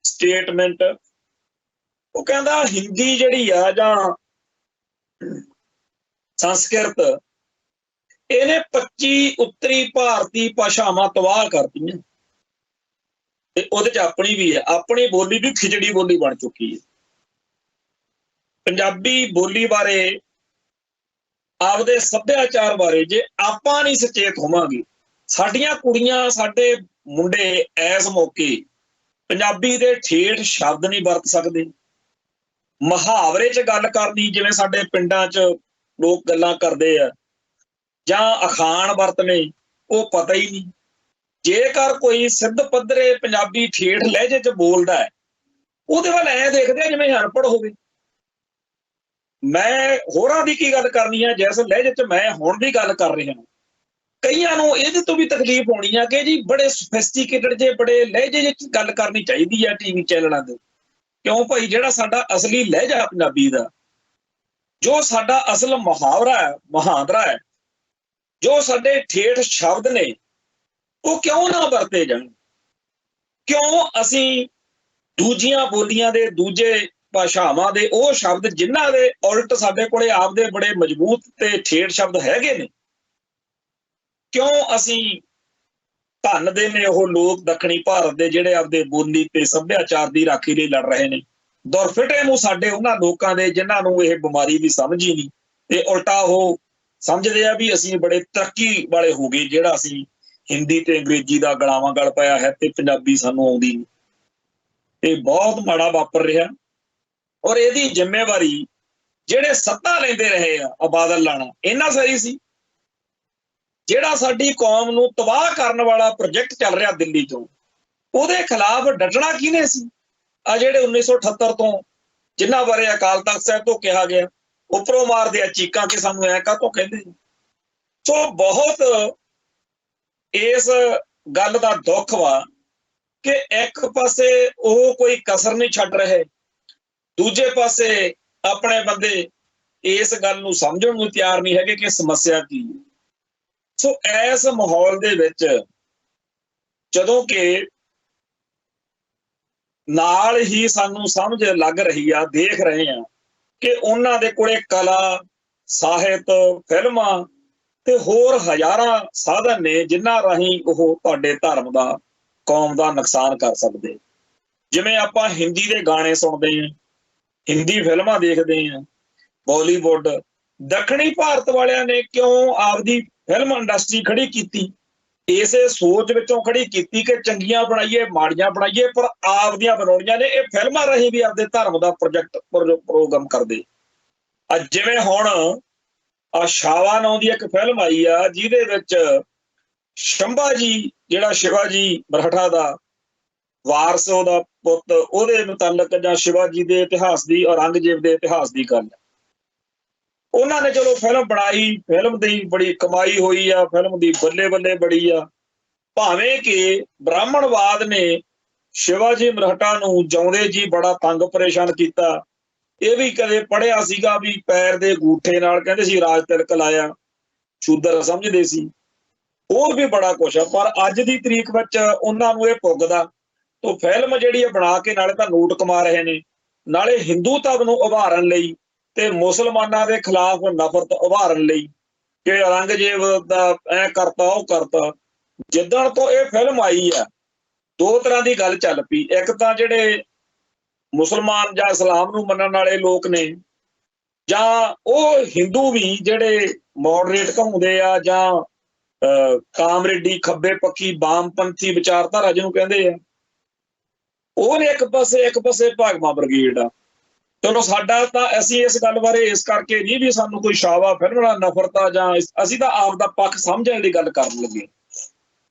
ਸਟੇਟਮੈਂਟ, ਉਹ ਕਹਿੰਦਾ ਹਿੰਦੀ ਜਿਹੜੀ ਆ ਜਾਂ ਸੰਸਕ੍ਰਿਤ, ਇਹਨੇ 25 ਉੱਤਰੀ ਭਾਰਤੀ ਭਾਸ਼ਾਵਾਂ ਤਬਾਹ ਕਰਤੀਆਂ, ਤੇ ਉਹਦੇ ਚ ਆਪਣੀ ਵੀ ਹੈ। ਆਪਣੀ ਬੋਲੀ ਵੀ ਖਿਚੜੀ ਬੋਲੀ ਬਣ ਚੁੱਕੀ ਹੈ। ਪੰਜਾਬੀ ਬੋਲੀ ਬਾਰੇ, ਆਪਦੇ ਸੱਭਿਆਚਾਰ ਬਾਰੇ ਜੇ ਆਪਾਂ ਨਹੀਂ ਸੁਚੇਤ ਹੋਵਾਂਗੇ, ਸਾਡੀਆਂ ਕੁੜੀਆਂ ਸਾਡੇ ਮੁੰਡੇ ਇਸ ਮੌਕੇ ਪੰਜਾਬੀ ਦੇ ਠੇਠ ਸ਼ਬਦ ਨਹੀਂ ਵਰਤ ਸਕਦੇ। ਮੁਹਾਵਰੇ ਚ ਗੱਲ ਕਰਨੀ, ਜਿਵੇਂ ਸਾਡੇ ਪਿੰਡਾਂ ਚ ਲੋਕ ਗੱਲਾਂ ਕਰਦੇ ਆ, ਜਾਂ ਅਖਾਣ ਵਰਤਨੇ, ਉਹ ਪਤਾ ਹੀ ਨਹੀਂ। ਜੇਕਰ ਕੋਈ ਸਿੱਧ ਪੱਧਰੇ ਪੰਜਾਬੀ ਠੇਠ ਲਹਿਜੇ ਚ ਬੋਲਦਾ ਹੈ, ਉਹਦੇ ਵੱਲ ਐਂ ਦੇਖਦੇ ਆ ਜਿਵੇਂ ਅਨਪੜ੍ਹ ਹੋਵੇ। ਮੈਂ ਹੋਰਾਂ ਦੀ ਕੀ ਗੱਲ ਕਰਨੀ ਹੈ, ਜਿਸ ਲਹਿਜੇ ਚ ਮੈਂ ਹੁਣ ਵੀ ਗੱਲ ਕਰ ਰਿਹਾ। ਕਈਆਂ ਨੂੰ ਇਹਦੇ ਤੋਂ ਵੀ ਤਕਲੀਫ ਹੋਣੀ ਆ ਕਿ ਜੀ ਬੜੇ ਸੋਫਿਸਟੀਕੇਟਡ ਜੇ ਬੜੇ ਲਹਿਜੇ ਚ ਗੱਲ ਕਰਨੀ ਚਾਹੀਦੀ ਆ TV ਚੈਨਲਾਂ ਤੇ। ਕਿਉਂ ਭਾਈ, ਜਿਹੜਾ ਸਾਡਾ ਅਸਲੀ ਲਹਿਜਾ ਪੰਜਾਬੀ ਦਾ, ਜੋ ਸਾਡਾ ਅਸਲ ਮੁਹਾਵਰਾ ਹੈ, ਮੁਹਾਂਦਰਾ ਹੈ, ਜੋ ਸਾਡੇ ਠੇਠ ਸ਼ਬਦ ਨੇ, ਉਹ ਕਿਉਂ ਨਾ ਵਰਤੇ ਜਾਣ? ਕਿਉਂ ਅਸੀਂ ਦੂਜੀਆਂ ਬੋਲੀਆਂ ਦੇ, ਦੂਜੇ ਭਾਸ਼ਾਵਾਂ ਦੇ ਉਹ ਸ਼ਬਦ ਜਿਨ੍ਹਾਂ ਦੇ ਉਲਟ ਸਾਡੇ ਕੋਲੇ ਆਪਦੇ ਬੜੇ ਮਜ਼ਬੂਤ ਤੇ ਠੇਠ ਸ਼ਬਦ ਹੈਗੇ ਨੇ, ਕਿਉਂ ਅਸੀਂ ਧੰਨਦੇ ਨੇ ਉਹ ਲੋਕ ਦੱਖਣੀ ਭਾਰਤ ਦੇ ਜਿਹੜੇ ਆਪਦੇ ਬੋਲੀ ਤੇ ਸੱਭਿਆਚਾਰ ਦੀ ਰਾਖੀ ਲਈ ਲੜ ਰਹੇ ਨੇ। ਦੁਰਫਿਟੇ ਨੂੰ ਸਾਡੇ ਉਹਨਾਂ ਲੋਕਾਂ ਦੇ ਜਿਨ੍ਹਾਂ ਨੂੰ ਇਹ ਬਿਮਾਰੀ ਦੀ ਸਮਝ ਹੀ ਨਹੀਂ, ਤੇ ਉਲਟਾ ਉਹ ਸਮਝਦੇ ਆ ਵੀ ਅਸੀਂ ਬੜੇ ਤਰੱਕੀ ਵਾਲੇ ਹੋ ਗਏ, ਜਿਹੜਾ ਅਸੀਂ ਹਿੰਦੀ ਤੇ ਅੰਗਰੇਜ਼ੀ ਦਾ ਗਲਾਵਾਂ ਗਲ ਪਾਇਆ ਹੈ ਤੇ ਪੰਜਾਬੀ ਸਾਨੂੰ ਆਉਂਦੀ ਨਹੀਂ। ਇਹ ਬਹੁਤ ਮਾੜਾ ਵਾਪਰ ਰਿਹਾ, ਔਰ ਇਹਦੀ ਜ਼ਿੰਮੇਵਾਰੀ ਜਿਹੜੇ ਸੱਤਾ ਲੈਂਦੇ ਰਹੇ ਆ ਬਾਦਲ ਲਾਣਾ, ਇਹਨਾਂ ਸਹੀ ਸੀ। ਜਿਹੜਾ ਸਾਡੀ ਕੌਮ ਨੂੰ ਤਬਾਹ ਕਰਨ ਵਾਲਾ ਪ੍ਰੋਜੈਕਟ ਚੱਲ ਰਿਹਾ ਦਿੱਲੀ ਤੋਂ, ਉਹਦੇ ਖਿਲਾਫ ਡਟਣਾ ਕਿਹਨੇ ਸੀ? ਆ ਜਿਹੜੇ 1978 ਤੋਂ ਜਿਨ੍ਹਾਂ ਬਾਰੇ ਅਕਾਲ ਤਖਤ ਸਾਹਿਬ ਤੋਂ ਕਿਹਾ ਗਿਆ, ਉੱਪਰੋਂ ਮਾਰਦੇ ਆ ਚੀਕਾਂ ਕਿ ਸਾਨੂੰ ਐ ਕਾਹਤੋਂ ਕਹਿੰਦੇ। ਸੋ ਬਹੁਤ ਇਸ ਗੱਲ ਦਾ ਦੁੱਖ ਵਾ ਕਿ ਇੱਕ ਪਾਸੇ ਉਹ ਕੋਈ ਕਸਰ ਨਹੀਂ ਛੱਡ ਰਹੇ, ਦੂਜੇ ਪਾਸੇ ਆਪਣੇ ਬੰਦੇ ਇਸ ਗੱਲ ਨੂੰ ਸਮਝਣ ਨੂੰ ਤਿਆਰ ਨਹੀਂ ਹੈਗੇ ਕਿ ਸਮੱਸਿਆ ਕੀ ਹੈ। ਸੋ ਇਸ ਮਾਹੌਲ ਦੇ ਵਿੱਚ ਜਦੋਂ ਕਿ ਨਾਲ ਹੀ ਸਾਨੂੰ ਸਮਝ ਲੱਗ ਰਹੀ ਆ, ਦੇਖ ਰਹੇ ਆ ਕਿ ਉਹਨਾਂ ਦੇ ਕੋਲੇ ਕਲਾ, ਸਾਹਿਤ, ਫਿਲਮਾਂ ਤੇ ਹੋਰ ਹਜ਼ਾਰਾਂ ਸਾਧਨ ਨੇ ਜਿਨ੍ਹਾਂ ਰਾਹੀਂ ਉਹ ਤੁਹਾਡੇ ਧਰਮ ਦਾ, ਕੌਮ ਦਾ ਨੁਕਸਾਨ ਕਰ ਸਕਦੇ। ਜਿਵੇਂ ਆਪਾਂ ਹਿੰਦੀ ਦੇ ਗਾਣੇ ਸੁਣਦੇ ਹਾਂ, ਹਿੰਦੀ ਫਿਲਮਾਂ ਦੇਖਦੇ ਹਾਂ, ਬਾਲੀਵੁੱਡ। ਦੱਖਣੀ ਭਾਰਤ ਵਾਲਿਆਂ ਨੇ ਕਿਉਂ ਆਪਦੀ ਫਿਲਮ ਇੰਡਸਟਰੀ ਖੜੀ ਕੀਤੀ? ਇਸੇ ਸੋਚ ਵਿੱਚੋਂ ਖੜੀ ਕੀਤੀ ਕਿ ਚੰਗੀਆਂ ਬਣਾਈਏ, ਮਾੜੀਆਂ ਬਣਾਈਏ, ਪਰ ਆਪਦੀਆਂ ਬਣਾਉਣੀਆਂ ਨੇ। ਇਹ ਫਿਲਮਾਂ ਰਾਹੀਂ ਵੀ ਆਪਦੇ ਧਰਮ ਦਾ ਪ੍ਰੋਗਰਾਮ ਕਰਦੇ। ਜਿਵੇਂ ਹੁਣ ਸ਼ਾਵਾ ਨਾਂ ਦੀ ਇੱਕ ਫਿਲਮ ਆਈ ਆ, ਜਿਹਦੇ ਵਿੱਚ ਸ਼ੰਭਾ ਜੀ, ਜਿਹੜਾ ਸ਼ਿਵਾਜੀ ਮਰਾਠਾ ਦਾ ਵਾਰਸ, ਉਹਦਾ ਪੁੱਤ, ਉਹਦੇ ਮੁਤਲਕ ਜਾਂ ਸ਼ਿਵਾਜੀ ਦੇ ਇਤਿਹਾਸ ਦੀ, ਔਰੰਗਜ਼ੇਬ ਦੇ ਇਤਿਹਾਸ ਦੀ ਗੱਲ ਹੈ। ਉਹਨਾਂ ਨੇ ਚਲੋ ਫਿਲਮ ਬਣਾਈ, ਫਿਲਮ ਦੀ ਬੜੀ ਕਮਾਈ ਹੋਈ ਆ, ਫਿਲਮ ਦੀ ਬੱਲੇ ਬੱਲੇ ਬੜੀ ਆ। ਭਾਵੇਂ ਕਿ ਬ੍ਰਾਹਮਣਵਾਦ ਨੇ ਸ਼ਿਵਾਜੀ ਮਰਾਠਾ ਨੂੰ ਜਿਉਂਦੇ ਜੀ ਬੜਾ ਤੰਗ ਪਰੇਸ਼ਾਨ ਕੀਤਾ। ਇਹ ਵੀ ਕਦੇ ਪੜ੍ਹਿਆ ਸੀਗਾ ਵੀ ਪੈਰ ਦੇ ਅੰਗੂਠੇ ਨਾਲ ਕਹਿੰਦੇ ਸੀ ਰਾਜ ਤਿਲਕ ਲਾਇਆ, ਸ਼ੂਦਰ ਸਮਝਦੇ ਸੀ। ਹੋਰ ਵੀ ਬੜਾ ਕੁਛ ਆ, ਪਰ ਅੱਜ ਦੀ ਤਰੀਕ ਵਿੱਚ ਉਹਨਾਂ ਨੂੰ ਇਹ ਪੁੱਗਦਾ। तो फिल्म जिहड़ी बना के नाले तां नोट कमा रहे ने, नाले हिंदू धर्म नूं उभारन लई ते मुसलमानां दे खिलाफ नफरत उभारन लई कि औरंगजेब दा ऐ करता ਉਹ करता। जिदण तो ये फिल्म आई है दो तरह की गल चल पई। एक तां जिहड़े मुसलमान जां इस्लाम नूं मनण वाले लोक ने, जां ਉਹ हिंदू भी जिहड़े मॉडरेट घुंमदे आ, जां कामरेडी खब्बे पक्खी वामपंथी विचारधारा ਜਿਹਨੂੰ ਕਹਿੰਦੇ ਆ, ਉਹਨੇ ਇੱਕ ਪਾਸੇ ਭਾਗਵਾ ਬ੍ਰਿਗੇਡ ਆ। ਚਲੋ ਸਾਡਾ ਤਾਂ ਅਸੀਂ ਇਸ ਗੱਲ ਬਾਰੇ ਇਸ ਕਰਕੇ ਨਹੀਂ ਵੀ ਸਾਨੂੰ ਕੋਈ ਸ਼ਾਵਾ ਫਿਲਮ ਨਾਲ ਨਫ਼ਰਤ ਆ, ਜਾਂ ਅਸੀਂ ਤਾਂ ਆਪ ਦਾ ਪੱਖ ਸਮਝਣ ਦੀ ਗੱਲ ਕਰਨ ਲੱਗੇ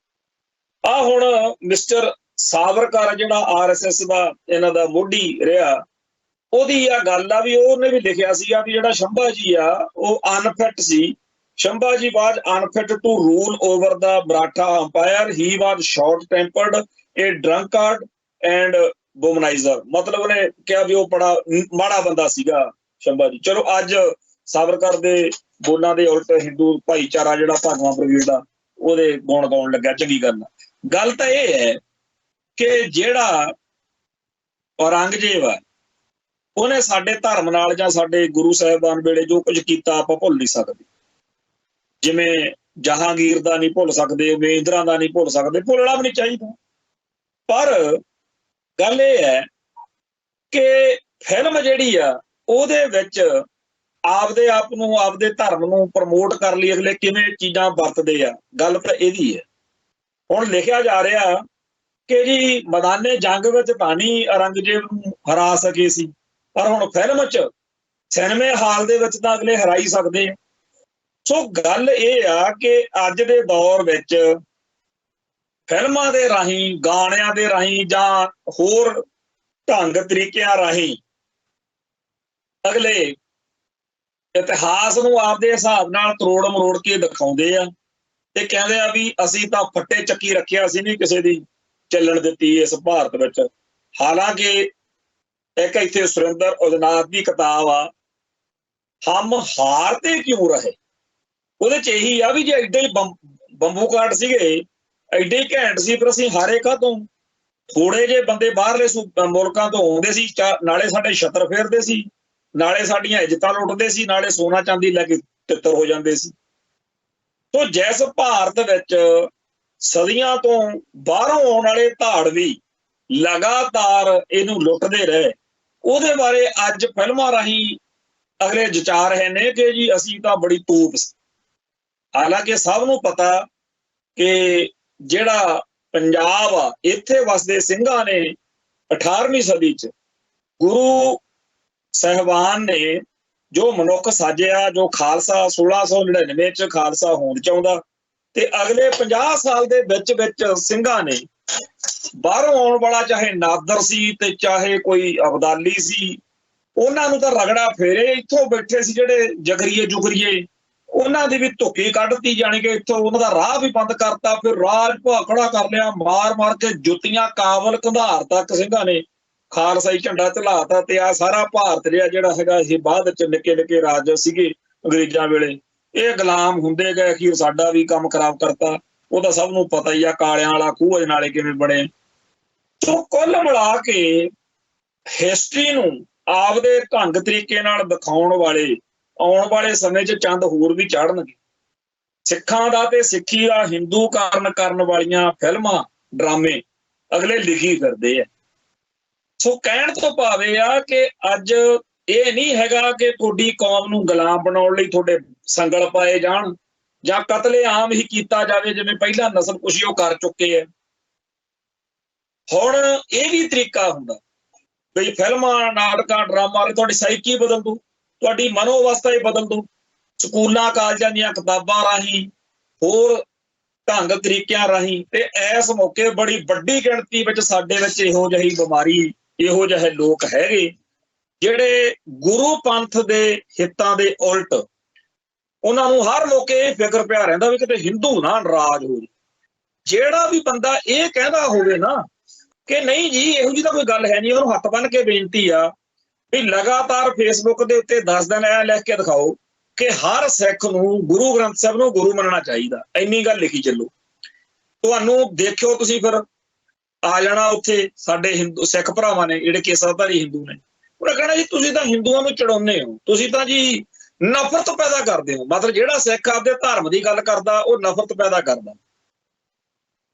ਆ। ਹੁਣ ਮਿਸਟਰ ਸਾਵਰਕਰ ਜਿਹੜਾ RSS ਦਾ ਇਹਨਾਂ ਦਾ ਮੋਢੀ ਰਿਹਾ, ਉਹਦੀ ਆ ਗੱਲ ਆ ਵੀ ਉਹਨੇ ਵੀ ਲਿਖਿਆ ਸੀਗਾ ਵੀ ਜਿਹੜਾ ਸ਼ੰਭਾਜੀ ਆ ਉਹ ਅਨਫਿਟ ਸੀ। Sambhaji was unfit to rule over the Maratha empire, he was short tempered, a drunkard and womaniser. ਮਤਲਬ ਉਹਨੇ ਕਿਹਾ ਵੀ ਉਹ ਬੜਾ ਮਾੜਾ ਬੰਦਾ ਸੀਗਾ ਸ਼ੰਭਾਜੀ। ਚਲੋ ਅੱਜ ਸਾਵਰਕਰ ਦੇ ਬੋਲਾਂ ਦੇ ਉਲਟ ਹਿੰਦੂ ਭਾਈਚਾਰਾ ਜਿਹੜਾ ਭਾਗਵਾ ਬ੍ਰਿਗੇਡ ਆ ਉਹਦੇ ਗੁਣ ਗਾਉਣ ਲੱਗਿਆ, ਚੰਗੀ ਗੱਲ ਆ। ਗੱਲ ਤਾਂ ਇਹ ਹੈ ਕਿ ਜਿਹੜਾ ਔਰੰਗਜ਼ੇਬ ਆ ਉਹਨੇ ਸਾਡੇ ਧਰਮ ਨਾਲ ਜਾਂ ਸਾਡੇ ਗੁਰੂ ਸਾਹਿਬਾਨ ਵੇਲੇ ਜੋ ਕੁਝ ਕੀਤਾ ਆਪਾਂ ਭੁੱਲ ਨਹੀਂ ਸਕਦੇ। ਜਿਵੇਂ ਜਹਾਂਗੀਰ ਦਾ ਨਹੀਂ ਭੁੱਲ ਸਕਦੇ, ਮਹਿੰਦਰਾਂ ਦਾ ਨਹੀਂ ਭੁੱਲ ਸਕਦੇ, ਭੁੱਲਣਾ ਵੀ ਨਹੀਂ ਚਾਹੀਦਾ। ਪਰ ਗੱਲ ਇਹ ਹੈ ਕਿ ਫਿਲਮ ਜਿਹੜੀ ਆ ਉਹਦੇ ਵਿੱਚ ਆਪਦੇ ਆਪ ਨੂੰ, ਆਪਦੇ ਧਰਮ ਨੂੰ ਪ੍ਰਮੋਟ ਕਰ ਲਈ ਅਗਲੇ ਕਿਵੇਂ ਚੀਜ਼ਾਂ ਵਰਤਦੇ ਆ। ਗੱਲ ਤਾਂ ਇਹਦੀ ਹੈ। ਹੁਣ ਲਿਖਿਆ ਜਾ ਰਿਹਾ ਕਿ ਜੀ ਮੈਦਾਨੇ ਜੰਗ ਵਿੱਚ ਤਾਂ ਨਹੀਂ ਔਰੰਗਜ਼ੇਬ ਨੂੰ ਹਰਾ ਸਕੇ ਸੀ, ਪਰ ਹੁਣ ਫਿਲਮ 'ਚ ਸਿਨੇਮੇ ਹਾਲ ਦੇ ਵਿੱਚ ਤਾਂ ਅਗਲੇ ਹਰਾ ਹੀ ਸਕਦੇ ਆ। ਸੋ ਗੱਲ ਇਹ ਆ ਕਿ ਅੱਜ ਦੇ ਦੌਰ ਵਿੱਚ ਫਿਲਮਾਂ ਦੇ ਰਾਹੀਂ, ਗਾਣਿਆਂ ਦੇ ਰਾਹੀਂ ਜਾਂ ਹੋਰ ਢੰਗ ਤਰੀਕਿਆਂ ਰਾਹੀਂ ਅਗਲੇ ਇਤਿਹਾਸ ਨੂੰ ਆਪਦੇ ਹਿਸਾਬ ਨਾਲ ਤਰੋੜ ਮਰੋੜ ਕੇ ਦਿਖਾਉਂਦੇ ਆ ਤੇ ਕਹਿੰਦੇ ਆ ਵੀ ਅਸੀਂ ਤਾਂ ਫੱਟੇ ਚੱਕੀ ਰੱਖਿਆ, ਅਸੀਂ ਨਹੀਂ ਕਿਸੇ ਦੀ ਚੱਲਣ ਦਿੱਤੀ ਇਸ ਭਾਰਤ ਵਿੱਚ। ਹਾਲਾਂਕਿ ਇੱਕ ਇੱਥੇ ਸੁਰਿੰਦਰ ਉਦਨਾਥ ਦੀ ਕਿਤਾਬ ਆ, ਹਮ ਹਾਰਤੇ ਕਿਉਂ ਰਹੇ, ਉਹਦੇ 'ਚ ਇਹੀ ਆ ਵੀ ਜੇ ਐਡੇ ਹੀ ਬੰਬੂ ਕਾਟ ਸੀਗੇ, ਐਡੇ ਹੀ ਘੈਂਟ ਸੀ, ਪਰ ਅਸੀਂ ਹਾਰੇ ਕਾਹਤੋਂ? ਥੋੜੇ ਜਿਹੇ ਬੰਦੇ ਬਾਹਰਲੇ ਮੁਲਕਾਂ ਤੋਂ ਆਉਂਦੇ ਸੀ, ਨਾਲੇ ਸਾਡੇ ਛੱਤਰ ਫੇਰਦੇ ਸੀ, ਨਾਲੇ ਸਾਡੀਆਂ ਇੱਜ਼ਤਾਂ ਲੁੱਟਦੇ ਸੀ, ਨਾਲੇ ਸੋਨਾ ਚਾਂਦੀ ਲੈ ਕੇ ਤਿੱਤਰ ਹੋ ਜਾਂਦੇ ਸੀ। ਸੋ ਜਿਸ ਭਾਰਤ ਵਿੱਚ ਸਦੀਆਂ ਤੋਂ ਬਾਹਰੋਂ ਆਉਣ ਵਾਲੇ ਧਾੜਵੀ ਲਗਾਤਾਰ ਇਹਨੂੰ ਲੁੱਟਦੇ ਰਹੇ, ਉਹਦੇ ਬਾਰੇ ਅੱਜ ਫਿਲਮਾਂ ਰਾਹੀਂ ਅਗਲੇ ਜਚਾ ਰਹੇ ਨੇ ਕਿ ਜੀ ਅਸੀਂ ਤਾਂ ਬੜੀ ਤੋਪ ਸੀ। ਹਾਲਾਂਕਿ ਸਭ ਨੂੰ ਪਤਾ ਕਿ ਜਿਹੜਾ ਪੰਜਾਬ ਆ, ਇੱਥੇ ਵਸਦੇ ਸਿੰਘਾਂ ਨੇ 18ਵੀਂ ਸਦੀ 'ਚ ਗੁਰੂ ਸਾਹਿਬਾਨ ਨੇ ਜੋ ਮਨੁੱਖ ਸਾਜਿਆ, ਜੋ ਖਾਲਸਾ 1699 'ਚ ਖਾਲਸਾ ਹੋਂਦ ਚਾਹੁੰਦਾ, ਤੇ ਅਗਲੇ 50 ਸਾਲ ਦੇ ਵਿੱਚ ਸਿੰਘਾਂ ਨੇ ਬਾਹਰੋਂ ਆਉਣ ਵਾਲਾ ਚਾਹੇ ਨਾਦਰ ਸੀ ਤੇ ਚਾਹੇ ਕੋਈ ਅਬਦਾਲੀ ਸੀ, ਉਹਨਾਂ ਨੂੰ ਤਾਂ ਰਗੜਾ ਫੇਰੇ। ਇੱਥੋਂ ਬੈਠੇ ਸੀ ਜਿਹੜੇ ਜਗਰੀਏ ਜੁਗਰੀਏ, ਉਹਨਾਂ ਦੀ ਵੀ ਧੁੱਕੀ ਕੱਢਤੀ, ਜਾਣੀ ਕਿ ਇੱਥੋਂ ਉਹਨਾਂ ਦਾ ਰਾਹ ਵੀ ਬੰਦ ਕਰਤਾ। ਫਿਰ ਰਾਜ ਭਾਖੜਾ ਕਰ ਲਿਆ, ਮਾਰ ਮਾਰ ਕੇ ਜੁੱਤੀਆਂ ਕਾਬਲ ਕੰਧਾਰ ਤੱਕ ਸਿੰਘਾਂ ਨੇ ਖਾਲਸਾਈ ਝੰਡਾ ਝੁਲਾਤਾ। ਤੇ ਆ ਸਾਰਾ ਭਾਰਤ ਜਿਹੜਾ ਹੈਗਾ ਇਹ ਬਾਅਦ ਵਿੱਚ ਨਿੱਕੇ ਨਿੱਕੇ ਰਾਜ ਸੀਗੇ ਅੰਗਰੇਜ਼ਾਂ ਵੇਲੇ, ਇਹ ਗੁਲਾਮ ਹੁੰਦੇ ਗਏ, ਅਖੀਰ ਸਾਡਾ ਵੀ ਕੰਮ ਖਰਾਬ ਕਰਤਾ। ਉਹ ਤਾਂ ਸਭ ਨੂੰ ਪਤਾ ਹੀ ਆ, ਕਾਲਿਆਂ ਵਾਲਾ ਖੂਹ ਨਾਲੇ ਕਿਵੇਂ ਬਣੇ। ਸੋ ਕੁੱਲ ਮਿਲਾ ਕੇ ਹਿਸਟਰੀ ਨੂੰ ਆਪਦੇ ਢੰਗ ਤਰੀਕੇ ਨਾਲ ਦਿਖਾਉਣ ਵਾਲੇ ਆਉਣ ਵਾਲੇ ਸਮੇਂ 'ਚ ਚੰਦ ਹੋਰ ਵੀ ਚੜ੍ਹਨਗੇ। ਸਿੱਖਾਂ ਦਾ ਤੇ ਸਿੱਖੀ ਦਾ ਹਿੰਦੂਕਰਨ ਕਰਨ ਵਾਲੀਆਂ ਫਿਲਮਾਂ, ਡਰਾਮੇ ਅਗਲੇ ਲਿਖੀ ਫਿਰਦੇ ਆ। ਸੋ ਕਹਿਣ ਤੋਂ ਭਾਵੇਂ ਆ ਕਿ ਅੱਜ ਇਹ ਨਹੀਂ ਹੈਗਾ ਕਿ ਤੁਹਾਡੀ ਕੌਮ ਨੂੰ ਗੁਲਾਮ ਬਣਾਉਣ ਲਈ ਤੁਹਾਡੇ ਸੰਗਲ ਪਾਏ ਜਾਣ ਜਾਂ ਕਤਲੇਆਮ ਹੀ ਕੀਤਾ ਜਾਵੇ, ਜਿਵੇਂ ਪਹਿਲਾਂ ਨਸਲਕੁਸ਼ੀ ਉਹ ਕਰ ਚੁੱਕੇ ਆ। ਹੁਣ ਇਹ ਵੀ ਤਰੀਕਾ ਹੁੰਦਾ ਬਈ ਫਿਲਮਾਂ, ਨਾਟਕਾਂ, ਡਰਾਮਾ ਤੁਹਾਡੀ ਸਾਈਕੀ ਬਦਲ ਦੂ, ਤੁਹਾਡੀ ਮਨੋ ਅਵਸਥਾ ਹੀ ਬਦਲ ਦੂ। ਸਕੂਲਾਂ ਕਾਲਜਾਂ ਦੀਆਂ ਕਿਤਾਬਾਂ ਰਾਹੀਂ, ਹੋਰ ਢੰਗ ਤਰੀਕਿਆਂ ਰਾਹੀਂ। ਤੇ ਇਸ ਮੌਕੇ ਬੜੀ ਵੱਡੀ ਗਿਣਤੀ ਵਿੱਚ ਸਾਡੇ ਵਿੱਚ ਇਹੋ ਜਿਹੀ ਬਿਮਾਰੀ, ਇਹੋ ਜਿਹੇ ਲੋਕ ਹੈਗੇ ਜਿਹੜੇ ਗੁਰੂ ਪੰਥ ਦੇ ਹਿੱਤਾਂ ਦੇ ਉਲਟ, ਉਹਨਾਂ ਨੂੰ ਹਰ ਮੌਕੇ ਇਹ ਫਿਕਰ ਪਿਆ ਰਹਿੰਦਾ ਵੀ ਕਿਤੇ ਹਿੰਦੂ ਨਾ ਨਾਰਾਜ਼ ਹੋ ਜਾਏ। ਜਿਹੜਾ ਵੀ ਬੰਦਾ ਇਹ ਕਹਿੰਦਾ ਹੋਵੇ ਨਾ ਕਿ ਨਹੀਂ ਜੀ ਇਹੋ ਜਿਹੀ ਤਾਂ ਕੋਈ ਗੱਲ ਹੈ ਨਹੀਂ, ਉਹਨੂੰ ਹੱਥ ਬੰਨ੍ਹ ਕੇ ਬੇਨਤੀ ਆ ਵੀ ਲਗਾਤਾਰ ਫੇਸਬੁੱਕ ਦੇ ਉੱਤੇ 10 ਦਿਨ ਇਹ ਲਿਖ ਕੇ ਦਿਖਾਓ ਕਿ ਹਰ ਸਿੱਖ ਨੂੰ ਗੁਰੂ ਗ੍ਰੰਥ ਸਾਹਿਬ ਨੂੰ ਗੁਰੂ ਮੰਨਣਾ ਚਾਹੀਦਾ, ਇੰਨੀ ਗੱਲ ਲਿਖੀ ਚੱਲੋ। ਤੁਹਾਨੂੰ ਦੇਖਿਓ ਤੁਸੀਂ ਫਿਰ ਆ ਜਾਣਾ ਉੱਥੇ ਸਾਡੇ ਹਿੰਦੂ ਸਿੱਖ ਭਰਾਵਾਂ ਨੇ ਜਿਹੜੇ ਕੇਸਾਧਾਰੀ ਹਿੰਦੂ ਨੇ, ਉਹਨੇ ਕਹਿਣਾ ਜੀ ਤੁਸੀਂ ਤਾਂ ਹਿੰਦੂਆਂ ਨੂੰ ਚੜਾਉਂਦੇ ਹੋ, ਤੁਸੀਂ ਤਾਂ ਜੀ ਨਫ਼ਰਤ ਪੈਦਾ ਕਰਦੇ ਹੋ। ਮਤਲਬ ਜਿਹੜਾ ਸਿੱਖ ਆਪਦੇ ਧਰਮ ਦੀ ਗੱਲ ਕਰਦਾ ਉਹ ਨਫ਼ਰਤ ਪੈਦਾ ਕਰਦਾ,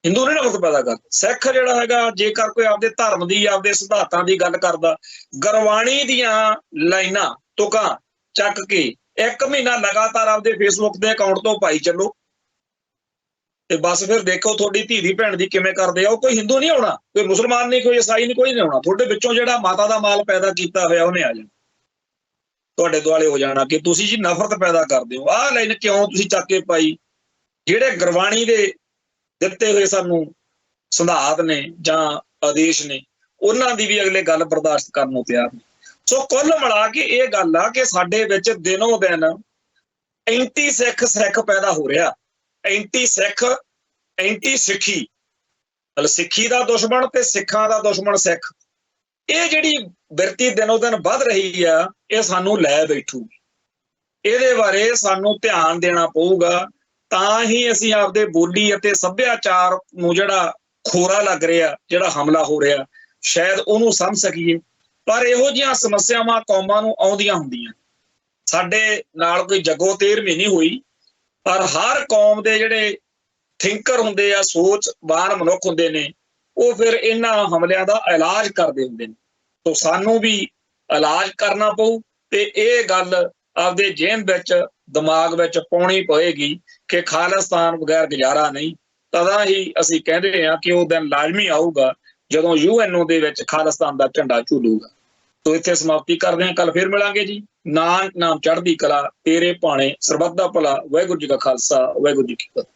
ਹਿੰਦੂ ਨਹੀਂ ਨਫ਼ਰਤ ਪੈਦਾ ਕਰਦਾ। ਸਿੱਖ ਜਿਹੜਾ ਹੈਗਾ ਜੇਕਰ ਕੋਈ ਆਪਦੇ ਧਰਮ ਦੀ ਆਪਦੇ ਸਿਧਾਂਤਾਂ ਦੀ ਗੱਲ ਕਰਦਾ, ਗੁਰਬਾਣੀ ਦੀਆਂ ਲਾਈਨਾਂ ਤੁਕਾਂ ਚੱਕ ਕੇ 1 ਮਹੀਨਾ ਲਗਾਤਾਰ ਆਪਦੇ ਫੇਸਬੁੱਕ ਦੇ ਅਕਾਊਂਟ ਤੋਂ ਪਾਈ ਚੱਲੋ ਤੇ ਬਸ ਫਿਰ ਦੇਖੋ ਤੁਹਾਡੀ ਧੀ ਦੀ ਭੈਣ ਦੀ ਕਿਵੇਂ ਕਰਦੇ ਆ। ਉਹ ਕੋਈ ਹਿੰਦੂ ਨਹੀਂ ਆਉਣਾ, ਕੋਈ ਮੁਸਲਮਾਨ ਨਹੀਂ, ਕੋਈ ਈਸਾਈ ਨਹੀਂ, ਕੋਈ ਨਹੀਂ ਆਉਣਾ। ਤੁਹਾਡੇ ਵਿੱਚੋਂ ਜਿਹੜਾ ਮਾਤਾ ਦਾ ਮਾਲ ਪੈਦਾ ਕੀਤਾ ਹੋਇਆ ਉਹਨੇ ਆ ਜਾਣਾ, ਤੁਹਾਡੇ ਦੁਆਲੇ ਹੋ ਜਾਣਾ ਕਿ ਤੁਸੀਂ ਜੀ ਨਫ਼ਰਤ ਪੈਦਾ ਕਰਦੇ ਹੋ। ਆਹ ਲਾਈਨ ਕਿਉਂ ਤੁਸੀਂ ਚੱਕ ਕੇ ਪਾਈ? ਜਿਹੜੇ ਗੁਰਬਾਣੀ ਦੇ ਦਿੱਤੇ ਹੋਏ ਸਾਨੂੰ ਸਿਧਾਂਤ ਨੇ ਜਾਂ ਆਦੇਸ਼ ਨੇ, ਉਹਨਾਂ ਦੀ ਵੀ ਅਗਲੇ ਗੱਲ ਬਰਦਾਸ਼ਤ ਕਰਨ ਨੂੰ ਤਿਆਰ ਨੇ। ਸੋ ਕੁੱਲ ਮਿਲਾ ਕੇ ਇਹ ਗੱਲ ਆ ਕਿ ਸਾਡੇ ਵਿੱਚ ਦਿਨੋਂ ਦਿਨ ਐਂਟੀ ਸਿੱਖ ਪੈਦਾ ਹੋ ਰਿਹਾ। ਐਂਟੀ ਸਿੱਖ, ਐਂਟੀ ਸਿੱਖੀ, ਮਤਲਬ ਸਿੱਖੀ ਦਾ ਦੁਸ਼ਮਣ ਤੇ ਸਿੱਖਾਂ ਦਾ ਦੁਸ਼ਮਣ ਸਿੱਖ। ਇਹ ਜਿਹੜੀ ਬਿਰਤੀ ਦਿਨੋਂ ਦਿਨ ਵੱਧ ਰਹੀ ਆ, ਇਹ ਸਾਨੂੰ ਲੈ ਬੈਠੂ। ਇਹਦੇ ਬਾਰੇ ਸਾਨੂੰ ਧਿਆਨ ਦੇਣਾ ਪਊਗਾ, ਤਾਂ ਹੀ ਅਸੀਂ ਆਪਦੇ ਬੋਲੀ ਅਤੇ ਸੱਭਿਆਚਾਰ ਨੂੰ ਜਿਹੜਾ ਖੋਰਾ ਲੱਗ ਰਿਹਾ, ਜਿਹੜਾ ਹਮਲਾ ਹੋ ਰਿਹਾ, ਸ਼ਾਇਦ ਉਹਨੂੰ ਸਮਝ ਸਕੀਏ। ਪਰ ਇਹੋ ਜਿਹੀਆਂ ਸਮੱਸਿਆਵਾਂ ਕੌਮਾਂ ਨੂੰ ਆਉਂਦੀਆਂ ਹੁੰਦੀਆਂ। ਸਾਡੇ ਨਾਲ ਕੋਈ ਜੱਗੋ ਤੇਰਵੀਂ ਨਹੀਂ ਹੋਈ, ਪਰ ਹਰ ਕੌਮ ਦੇ ਜਿਹੜੇ ਥਿੰਕਰ ਹੁੰਦੇ ਆ, ਸੋਚਵਾਨ ਮਨੁੱਖ ਹੁੰਦੇ ਨੇ, ਉਹ ਫਿਰ ਇਹਨਾਂ ਹਮਲਿਆਂ ਦਾ ਇਲਾਜ ਕਰਦੇ ਹੁੰਦੇ ਨੇ। ਸੋ ਸਾਨੂੰ ਵੀ ਇਲਾਜ ਕਰਨਾ ਪਊ ਤੇ ਇਹ ਗੱਲ ਆਪਦੇ ਜ਼ਿਹਨ ਵਿੱਚ, ਦਿਮਾਗ ਵਿੱਚ ਪਾਉਣੀ ਪਏਗੀ ਕਿ ਖਾਲਿਸਤਾਨ ਬਗੈਰ ਗੁਜ਼ਾਰਾ ਨਹੀਂ। ਤਦਾਂ ਹੀ ਅਸੀਂ ਕਹਿੰਦੇ ਹਾਂ ਕਿ ਉਹ ਦਿਨ ਲਾਜ਼ਮੀ ਆਊਗਾ ਜਦੋਂ UNO ਦੇ ਵਿੱਚ ਖਾਲਿਸਤਾਨ ਦਾ ਝੰਡਾ ਝੂਲੂਗਾ। ਸੋ ਇੱਥੇ ਸਮਾਪਤੀ ਕਰਦੇ ਹਾਂ, ਕੱਲ ਫਿਰ ਮਿਲਾਂਗੇ ਜੀ। ਨਾਮ ਚੜ੍ਹਦੀ ਕਲਾ, ਤੇਰੇ ਭਾਣੇ ਸਰਬੱਤ ਦਾ ਭਲਾ। ਵਾਹਿਗੁਰੂ ਜੀ ਕਾ ਖਾਲਸਾ, ਵਾਹਿਗੁਰੂ ਜੀ ਕੀ ਫਤਿਹ।